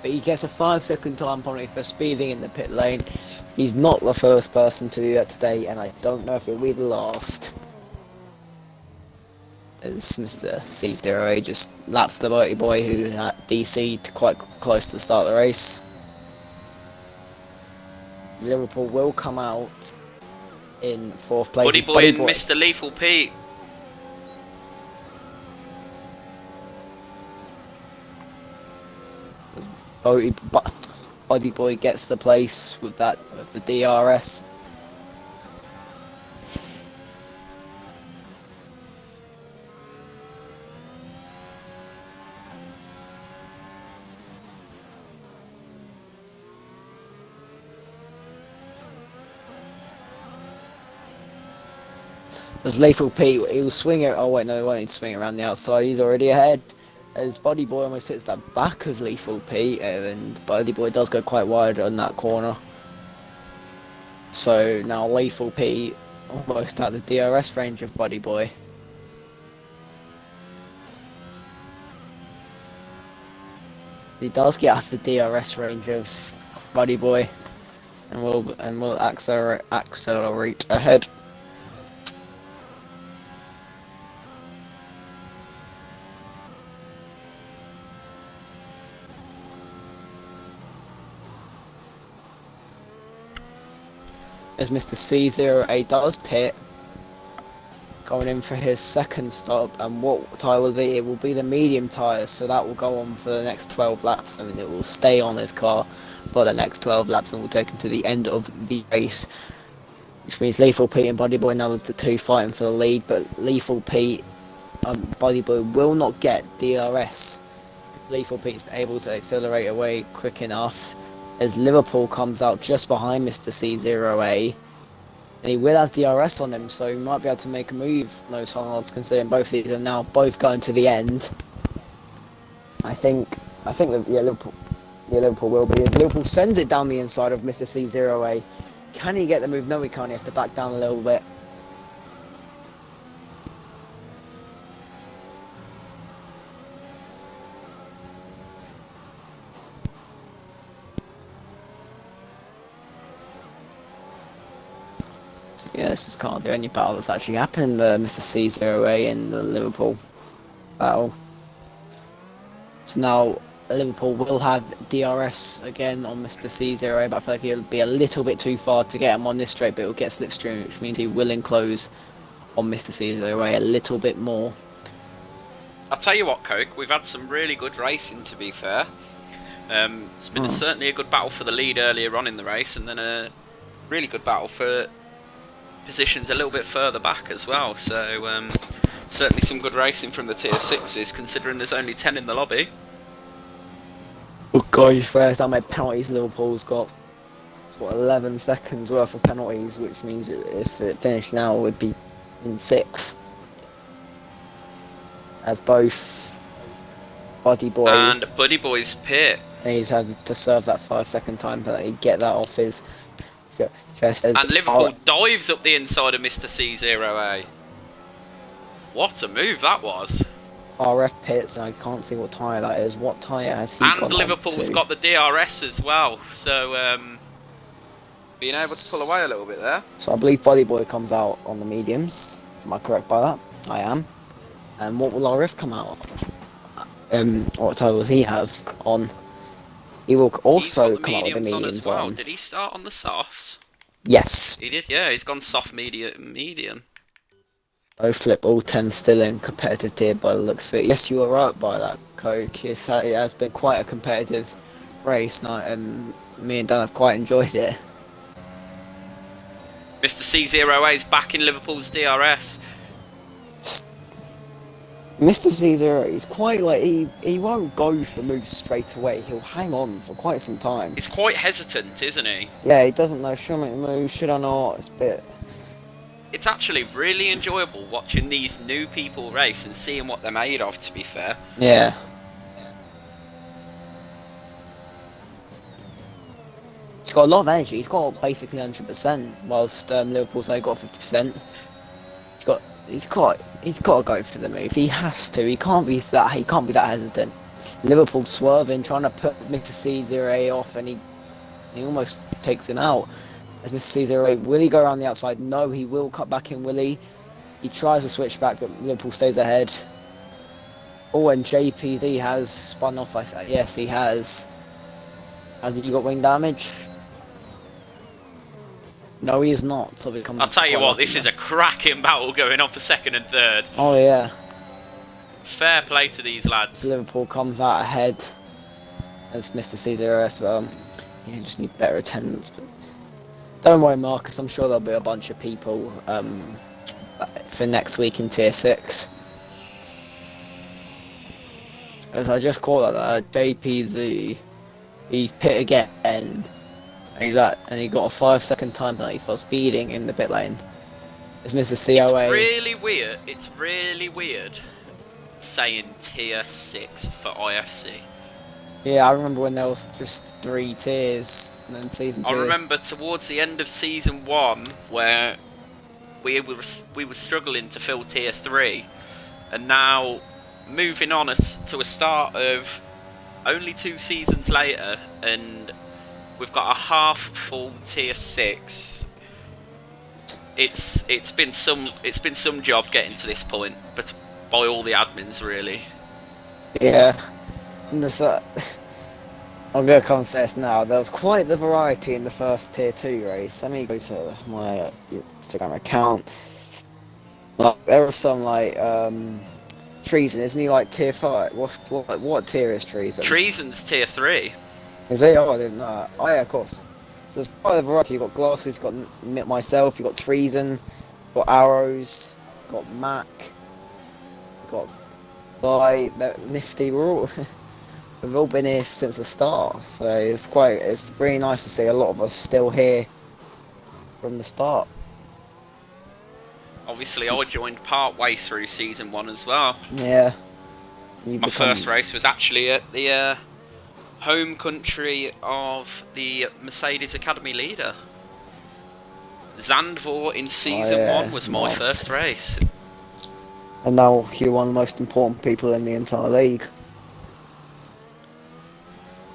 But he gets a 5-second time penalty for speeding in the pit lane. He's not the first person to do that today, and I don't know if it'll be the last. As Mr. C08 just laps the Buddy Boy, who had DC'd quite close to the start of the race. Liverpool will come out in 4th place. Buddy Boy and Mr. Lethal Pete. Body Boy gets the place with the DRS. As Lethal Pete, he'll swing it. Oh wait, no, he won't swing around the outside. He's already ahead. As Body Boy almost hits the back of Lethal Pete, and Body Boy does go quite wide on that corner. So now Lethal Pete almost at the DRS range of Body Boy. He does get out the DRS range of Body Boy, and will accelerate ahead. As Mr. C08 does pit, going in for his second stop, and what tyre will be? It will be the medium tyre, so that will go on for the next 12 laps. I mean, it will stay on his car for the next 12 laps and will take him to the end of the race, which means Lethal Pete and Body Boy now the two fighting for the lead, but Lethal Pete, Body Boy will not get DRS. Lethal Pete's able to accelerate away quick enough, as Liverpool comes out just behind Mr. C0A, and he will have DRS on him, so he might be able to make a move, those hards, considering both of these are now both going to the end. I think that Liverpool will be. As Liverpool sends it down the inside of Mr. C0A, can he get the move? No, he can't. He has to back down a little bit. So yeah, this is kind of the only battle that's actually happened, Mr. C0A in the Liverpool battle. So now Liverpool will have DRS again on Mr. C0A, but I feel like he'll be a little bit too far to get him on this straight, but he'll get slipstream, which means he will enclose on Mr. C0A a little bit more. I'll tell you what, Coke, we've had some really good racing, to be fair. It's been certainly a good battle for the lead earlier on in the race, and then a really good battle for positions a little bit further back as well. So certainly some good racing from the tier 6s, considering there's only 10 in the lobby. Oh god, first how many penalties Liverpool's got? What, 11 seconds worth of penalties, which means if it finished now, it would be in 6th. As both Body Boy and Buddy Boy's pit. He's had to serve that 5-second time penalty, get that off his chest. And Liverpool dives up the inside of Mr. C0A. What a move that was. RF pits, and I can't see what tyre that is. What tyre has he got? And Liverpool's got the DRS as well, so being able to pull away a little bit there. So I believe Body Boy comes out on the mediums. Am I correct by that? I am. And what will RF come out? What tyre will he have on? He will also come out with the mediums as well. Did he start on the softs? Yes. He did, yeah. He's gone soft, medium. Both flip all 10 still in competitive tier by the looks of it. Yes, you are right by that, Coke. It has been quite a competitive race night, and me and Dan have quite enjoyed it. Mr. C0A is back in Liverpool's DRS. Mr. C0 is quite like, he won't go for moves straight away. He'll hang on for quite some time. He's quite hesitant, isn't he? Yeah, he doesn't know, should I make the move, should I not? It's a bit... It's actually really enjoyable watching these new people race and seeing what they're made of, to be fair. Yeah. He's got a lot of energy. He's got basically 100%, whilst Liverpool's only got 50%. He's got to go for the move. He has to. He can't be that hesitant. Liverpool swerving, trying to put Mr. C0A off, and he almost takes him out. As Mr. C0A, will he go around the outside? No, he will cut back in, will he? He tries to switch back, but Liverpool stays ahead. Oh, and JPZ has spun off, yes, he has. Has he got wing damage? No, he is not. So I'll tell you what, this is a cracking battle going on for second and third. Oh, yeah. Fair play to these lads. So Liverpool comes out ahead. as Mr. C0S, but you just need better attendance. But don't worry, Marcus. I'm sure there'll be a bunch of people for next week in Tier 6. As I just caught that JPZ, he's pit again, and he got a 5-second time penalty for speeding in the pit lane. As Mr. COA. It's really weird saying Tier 6 for IFC. Yeah, I remember when there was just 3 tiers, and then Season 2. I remember towards the end of Season 1 where we were struggling to fill Tier 3, and now moving on to a start of only 2 seasons later, and we've got a half full Tier 6. It's been some job getting to this point, but by all the admins really. Yeah, and there's I'm going to come and say this now. There was quite the variety in the first Tier 2 race. Let me go to my Instagram account. Like, there was some like Treason, isn't he like Tier 5? What tier is Treason? Treason's Tier 3. Is he? Oh, I didn't know that. Oh yeah, of course. So there's quite a variety. You've got Glasses, you've got myself, you've got Treason, you've got Arrows, you've got Mac, you've got Guy, Nifty. We've all been here since the start, so it's really nice to see a lot of us still here from the start. Obviously, I joined part way through Season 1 as well. Yeah. My first race was actually at the home country of the Mercedes Academy leader. Zandvoort in Season 1 was my first race. And now you're one of the most important people in the entire league.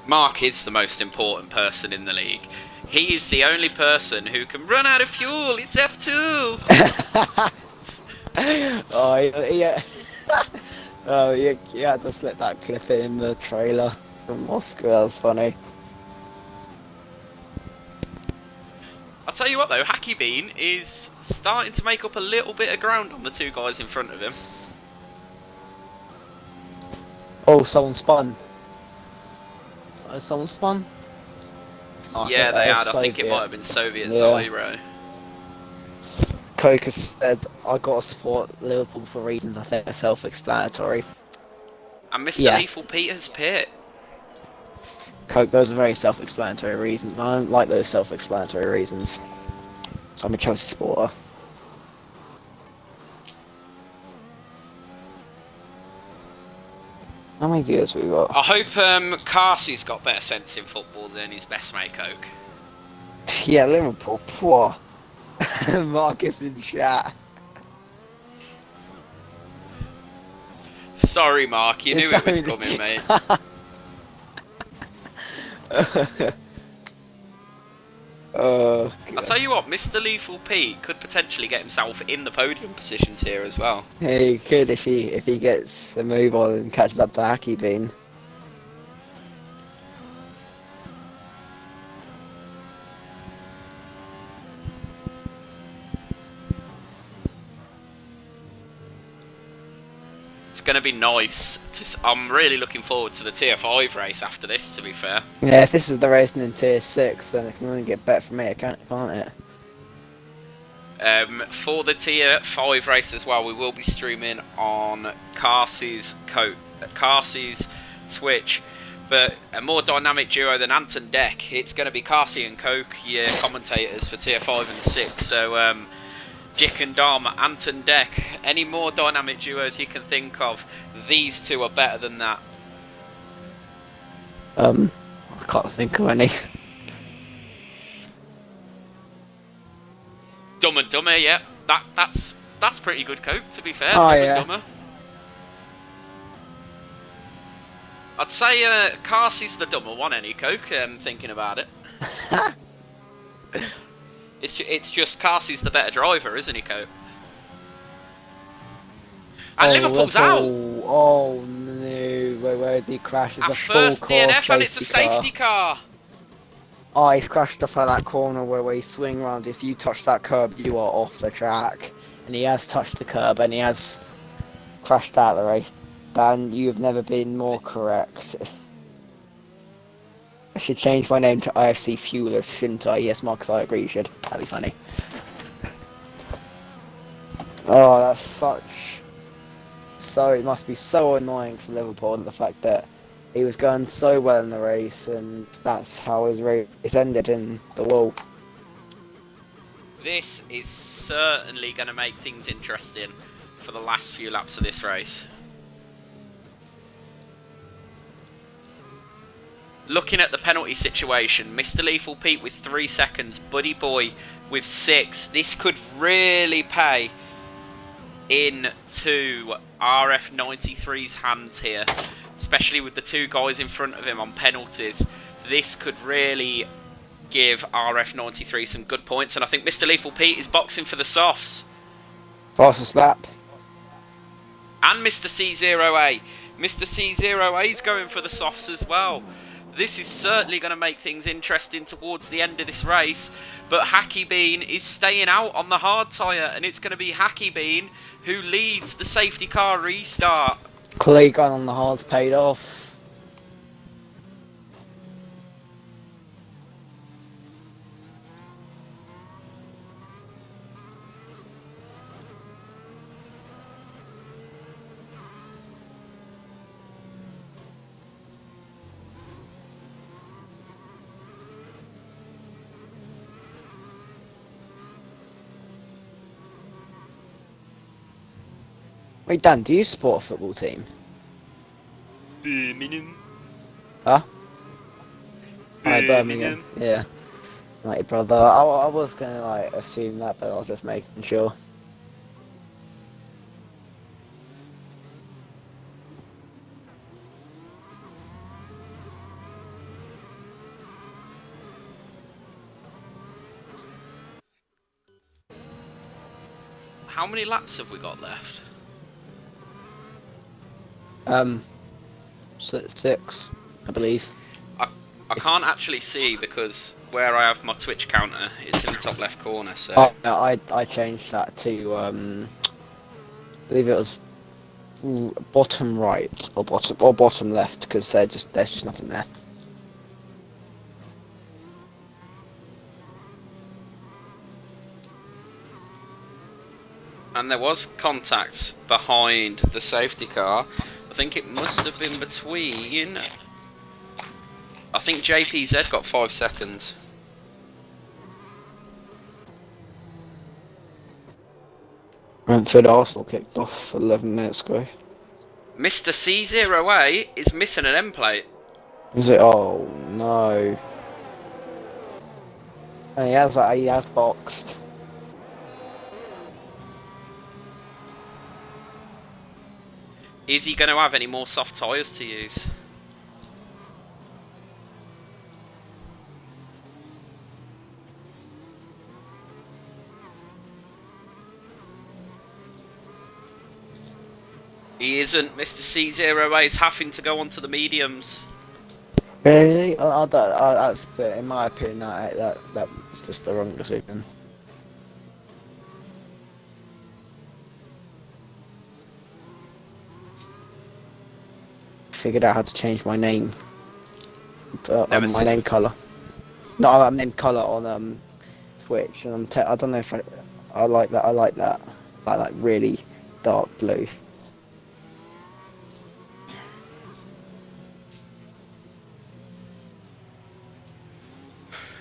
Mark is the most important person in the league. He is the only person who can run out of fuel. It's F2. Oh yeah. Oh yeah. You had to slip that clip in the trailer from Moscow. That was funny. I'll tell you what though, Hacky Bean is starting to make up a little bit of ground on the 2 guys in front of him. Oh, someone spun. Someone spun? Oh, yeah, they had. Soviet. I think it might have been Soviet yeah. Zyro. Coke has said, I gotta support Liverpool for reasons I think are self-explanatory. And Mr. Lethal Peter's pit. Coke, those are very self-explanatory reasons. I don't like those self-explanatory reasons. I'm a Chelsea supporter. How many viewers we got? I hope Carsey's got better sense in football than his best mate Coke. Yeah, Liverpool, poor. Marcus in chat. Sorry, Mark, you knew it was coming, mate. Oh, I'll tell you what, Mr. Lethal Pete could potentially get himself in the podium positions here as well. Yeah, he could if he gets the move on and catches up to Hacky Bean. It's going to be nice. I'm really looking forward to the Tier 5 race after this, to be fair. Yeah, if this is the racing in Tier 6, then it can only get better for me, can't it? For the Tier 5 race as well, we will be streaming on Carsey's Twitch. But a more dynamic duo than Ant and Deck. It's going to be Carsey and Coke, your commentators for Tier 5 and 6. So, Dick and Dom, Ant and Deck, any more dynamic duos you can think of, these 2 are better than that. I can't think of any. Dumb and Dumber, yeah, that's pretty good, Coke, to be fair. Oh, Dumb yeah. and Dumber. I'd say Carsey's the dumber one, any Coke, thinking about it. It's just Carsey's the better driver, isn't he, Coke? And Liverpool's out! Oh no, where is he crashed? It's Our a first full course DNF and it's a safety car! Oh, he's crashed off at that corner where you swing round. If you touch that curb, you are off the track. And he has touched the curb and he has crashed out of the race. Dan, you have never been more correct. I should change my name to IFC Fueler, shouldn't I? Yes, Marcus, I agree you should. That'd be funny. Oh, that's such... So, it must be so annoying for Liverpool, the fact that he was going so well in the race, and that's how his race ended in the wall. This is certainly going to make things interesting for the last few laps of this race. Looking at the penalty situation, Mr. Lethal Pete with 3 seconds, Buddy Boy with 6. This could really pay into RF93's hands here, especially with the 2 guys in front of him on penalties. This could really give RF93 some good points, and I think Mr. Lethal Pete is boxing for the softs. Fastest lap. And Mr. C0A. Mr. C0A is going for the softs as well. This is certainly going to make things interesting towards the end of this race. But Hacky Bean is staying out on the hard tyre, and it's going to be Hacky Bean who leads the safety car restart. Clay gun on the hards paid off. Wait, Dan, do you support a football team? Birmingham. Huh? Birmingham. Yeah. Like, brother, I was gonna like assume that, but I was just making sure. How many laps have we got left? 6, I believe. I can't actually see because where I have my Twitch counter, it's in the top left corner. So I changed that to I believe it was bottom right or bottom left, because there's just nothing there. And there was contact behind the safety car. I think it must have been between... I think JPZ got 5 seconds. Brentford Arsenal kicked off 11 minutes ago. Mr. C0A is missing an end plate. Is it? Oh no. And he has boxed. Is he going to have any more soft tyres to use? He isn't. Mr. C0A is having to go onto the mediums. Really? That's, but in my opinion, that's just the wrong decision. Figured out how to change my name. My name colour. No, I name colour on Twitch, and I don't know if I like that. I like that, like really dark blue.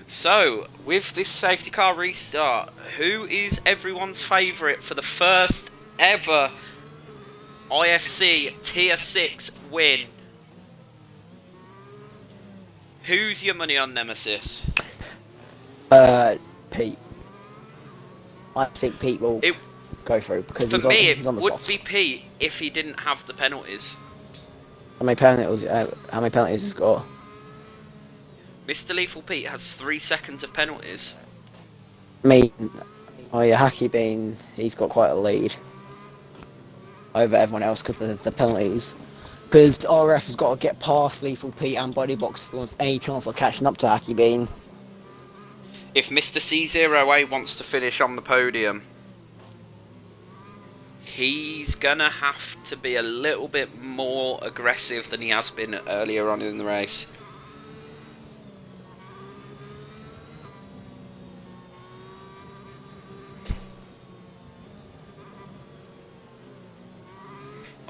So, with this safety car restart, who is everyone's favourite for the first ever IFC Tier 6 win? Who's your money on, Nemesis? Pete. I think Pete will go through because for me, he's on the it would softs. be Pete if he didn't have the penalties. How many penalties has he got? Mr. Lethal Pete has 3 seconds of penalties. I mean, oh yeah, Hacky Bean, he's got quite a lead over everyone else because of the penalties. Because RF has got to get past Lethal Pete and Body Box if he wants any chance of catching up to Hacky Bean. If Mr. C0A wants to finish on the podium, he's gonna have to be a little bit more aggressive than he has been earlier on in the race.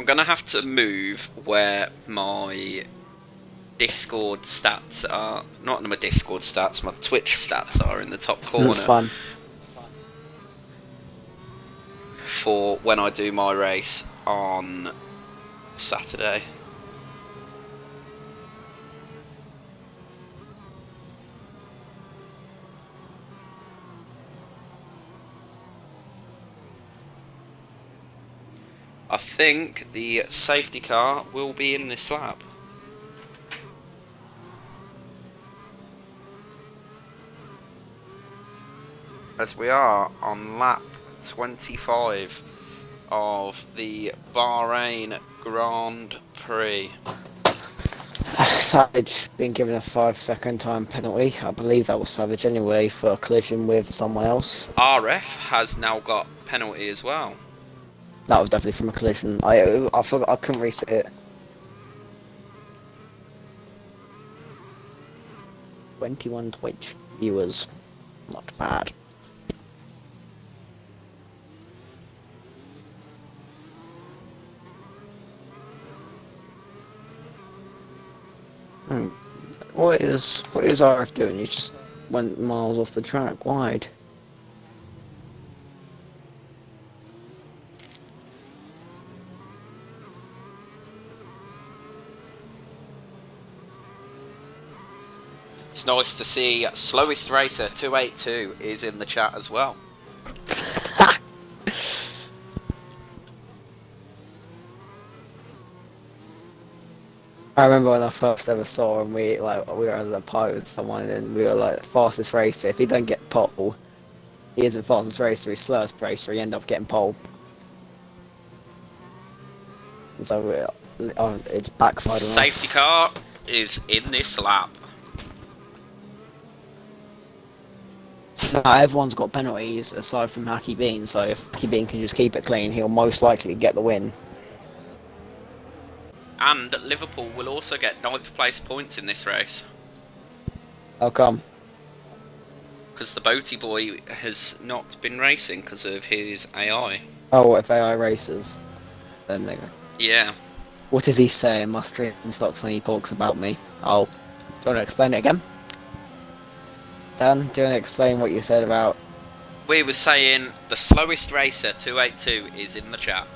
going to have to move where my Discord stats are. Not my Discord stats, my Twitch stats are in the top corner. That's fun. For when I do my race on Saturday. I think the safety car will be in this lap. As we are on lap 25 of the Bahrain Grand Prix. Savage being given a 5-second time penalty. I believe that was Savage anyway for a collision with someone else. RF has now got penalty as well. That was definitely from a collision. I forgot, I couldn't reset it. 21 Twitch viewers. Not bad. What is RF doing? He just went miles off the track wide. It's nice to see Slowest Racer 282 is in the chat as well. I remember when I first ever saw him, we were at a party with someone and we were like, fastest racer. If he don't get pole, he isn't fastest racer, he's slowest racer, he end up getting pole. So it's backfired on us. Safety car is in this lap. So now everyone's got penalties aside from Hacky Bean, so if Hacky Bean can just keep it clean, he'll most likely get the win. And Liverpool will also get 9th place points in this race. How come? Because the Boaty Boy has not been racing because of his AI. Oh, what if AI races? Then they go. Yeah. What does he say in my stream stocks when he talks about me? Oh, do you want to explain it again? Dan, do you want to explain what you said about... We were saying the Slowest Racer 282 is in the chat.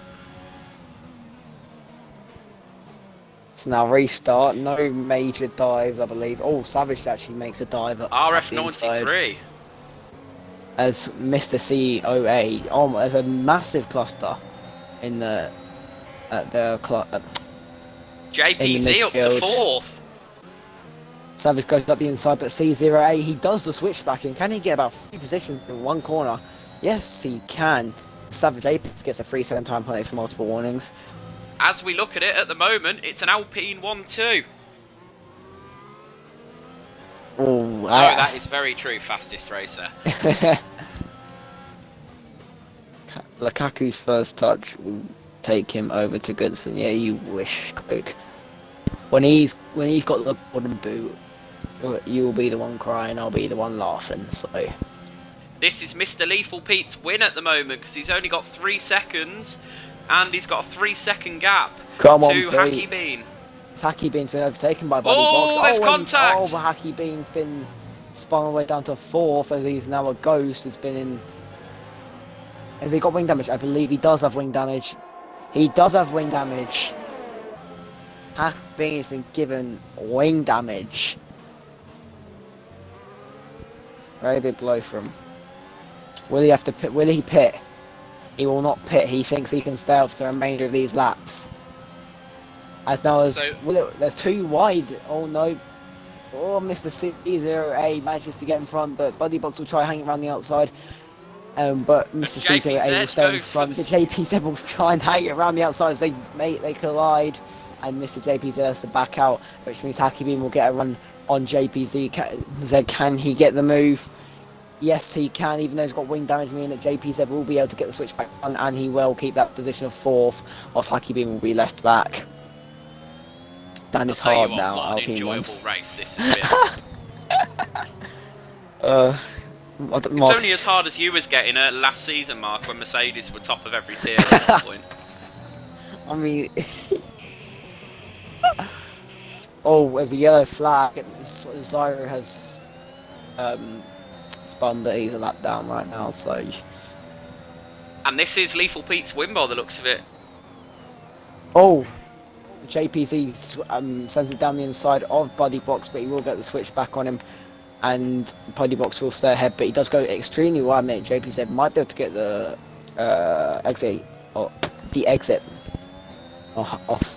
So now restart, no major dives I believe. Oh, Savage actually makes a dive at RF93. As Mr. COA, oh, there's a massive cluster in the... JPC up to 4th. Savage goes up the inside, but C08, he does the switchback, and can he get about 3 positions in one corner? Yes, he can. Savage Apex gets a 3-second time penalty for multiple warnings. As we look at it at the moment, it's an Alpine 1-2. Oh, that is very true, fastest racer. Lukaku's first touch will take him over to Goodson. Yeah, you wish, Coke. When he's got the golden boot, you'll be the one crying, I'll be the one laughing, so... This is Mr. Lethal Pete's win at the moment, because he's only got 3 seconds, and he's got a 3-second gap Come on, to Hacky Bean. Hacky Bean's been overtaken by Buddy Box. There's contact! Oh, Hacky Bean's been spun all the way down to 4th, as he's now a ghost, has been in... Has he got wing damage? I believe he does have wing damage. He does have wing damage. Hacky Bean has been given wing damage. Very big blow for him. Will he have to pit? Will he pit? He will not pit. He thinks he can stay out for the remainder of these laps. As now as there's 2 wide. Oh no. Oh, Mr. C08 manages to get in front, but Buddy Box will try hanging around the outside. But Mr. C08 will stay in front. The JPZ will try and hang it around the outside as they collide. And Mr. JPZ has to back out, which means Hacky Bean will get a run on JPZ. Can he get the move? Yes, he can, even though he's got wing damage, meaning that JPZ will be able to get the switch back on, and he will keep that position of 4th, whilst Hacky Bean will be left back. Dan is hard now, Alpine. Enjoyable race this has been. It's only as hard as you was getting at last season, Mark, when Mercedes were top of every tier at that point. I mean, oh, there's a yellow flag, and Zyro has spun that he's a lap down right now, so. And this is Lethal Pete's win by the looks of it. Oh, JPZ sends it down the inside of Buddy Box, but he will get the switch back on him, and Buddy Box will stay ahead, but he does go extremely wide. Mate, JPZ might be able to get the exit, or the exit. Off.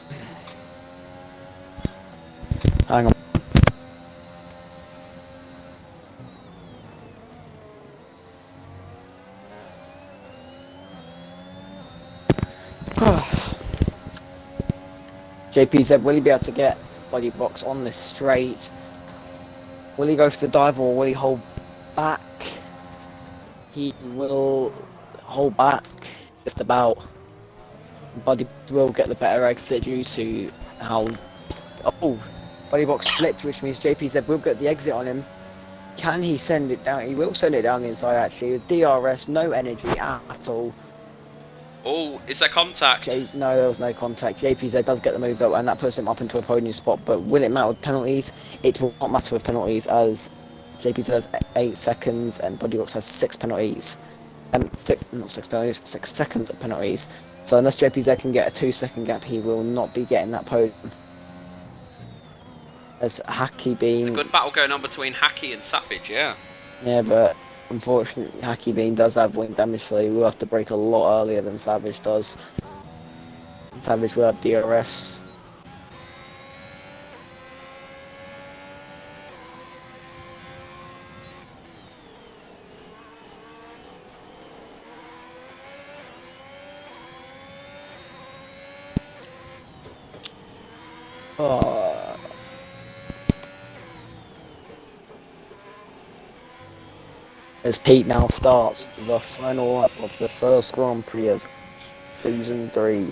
Hang on. JPZ, will he be able to get Buddy Box on this straight? Will he go for the dive or will he hold back? He will hold back just about. Buddy will get the better exit due to how. Oh, Buddy Box slipped, which means JPZ will get the exit on him. Can he send it down? He will send it down the inside actually. With DRS, no energy at all. Oh, is there contact? No, there was no contact. JPZ does get the move though, and that puts him up into a podium spot. But will it matter with penalties? It will not matter with penalties, as JPZ has 8 seconds and Buddy Box has 6 penalties. Not 6 penalties, 6 seconds of penalties. So unless JPZ can get a 2-second gap, he will not be getting that podium. As Hacky Bean. It's a good battle going on between Hacky and Savage, yeah. Yeah, but unfortunately, Hacky Bean does have wing damage, so he will have to break a lot earlier than Savage does. Savage will have DRS. As Pete now starts the final lap of the first Grand Prix of Season 3.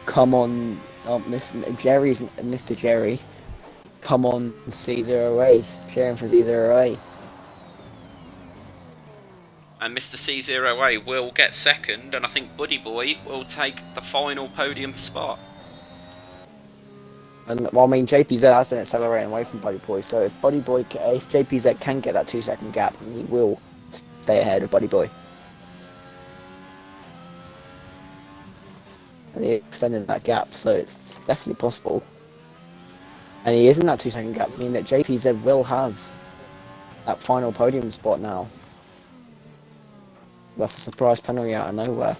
Come on, Mr. Jerry. Come on, C0A. Cheering for C0A. And Mr. C0A will get second, and I think Buddy Boy will take the final podium spot. And well, I mean, JPZ has been accelerating away from Buddy Boy, so if JPZ can get that 2-second gap, then he will stay ahead of Buddy Boy. And he extended that gap, so it's definitely possible. And he is in that 2-second gap, meaning that JPZ will have that final podium spot now. That's a surprise penalty out of nowhere.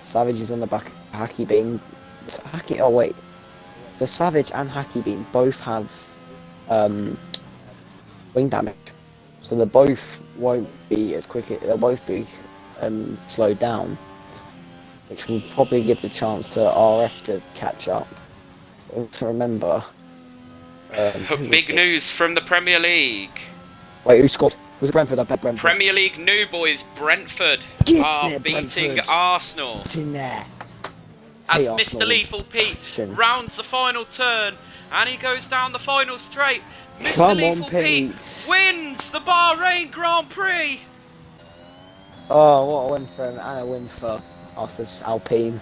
Savage is on the back of Hacky Bean. Oh wait. So Savage and Hacky Bean both have wing damage. So they both won't be as quick, they'll both be slowed down. Which will probably give the chance to RF to catch up. To remember. Big news from the Premier League. Wait, who scored? Was it Brentford? I bet Brentford. Premier League new boys, Brentford are beating Brentford. Arsenal. It's in there. As Hey, Mr. Arsenal. Lethal Pete rounds the final turn and he goes down the final straight. Mr. Come on, Lethal Pete Pete. wins the Bahrain Grand Prix. Oh, what a win for him, and a win for us, Alpine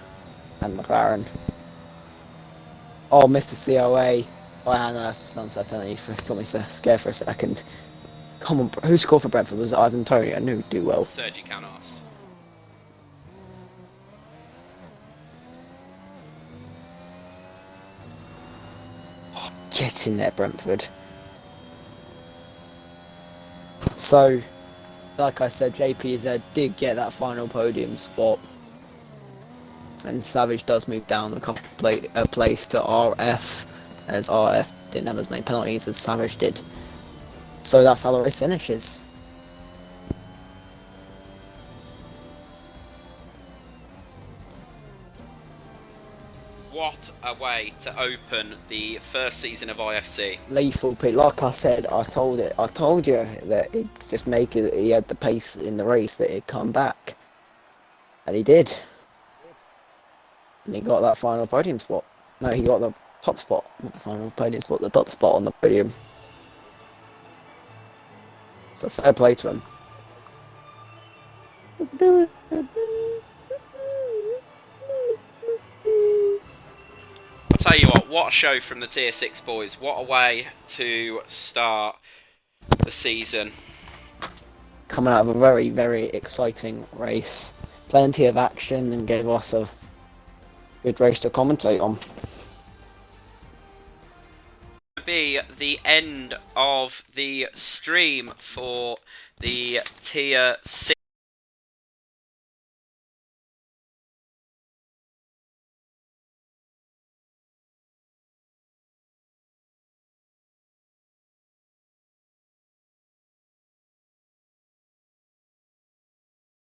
and McLaren. Oh, Mr. COA. Oh, yeah, no, that's just an unsaid penalty. Got me scared for a second. Come on, who scored for Brentford? Was it Ivan Toney? I knew he'd do well. Sergi Canos. Get in there, Brentford. So, like I said, JPZ did get that final podium spot. And Savage does move down a couple place to RF, as RF didn't have as many penalties as Savage did. So that's how the race finishes. What a way to open the first season of IFC. Lethal Pete, like I said, I told you that it just make it, he had the pace in the race that he'd come back. And he did. And he got that final podium spot. No, he got the top spot, not the final podium spot, the top spot on the podium. So fair play to him. What a show from the Tier 6 boys. What a way to start the season. Coming out of a very, very exciting race. Plenty of action and gave us a good race to commentate on. Be the end of the stream for the Tier 6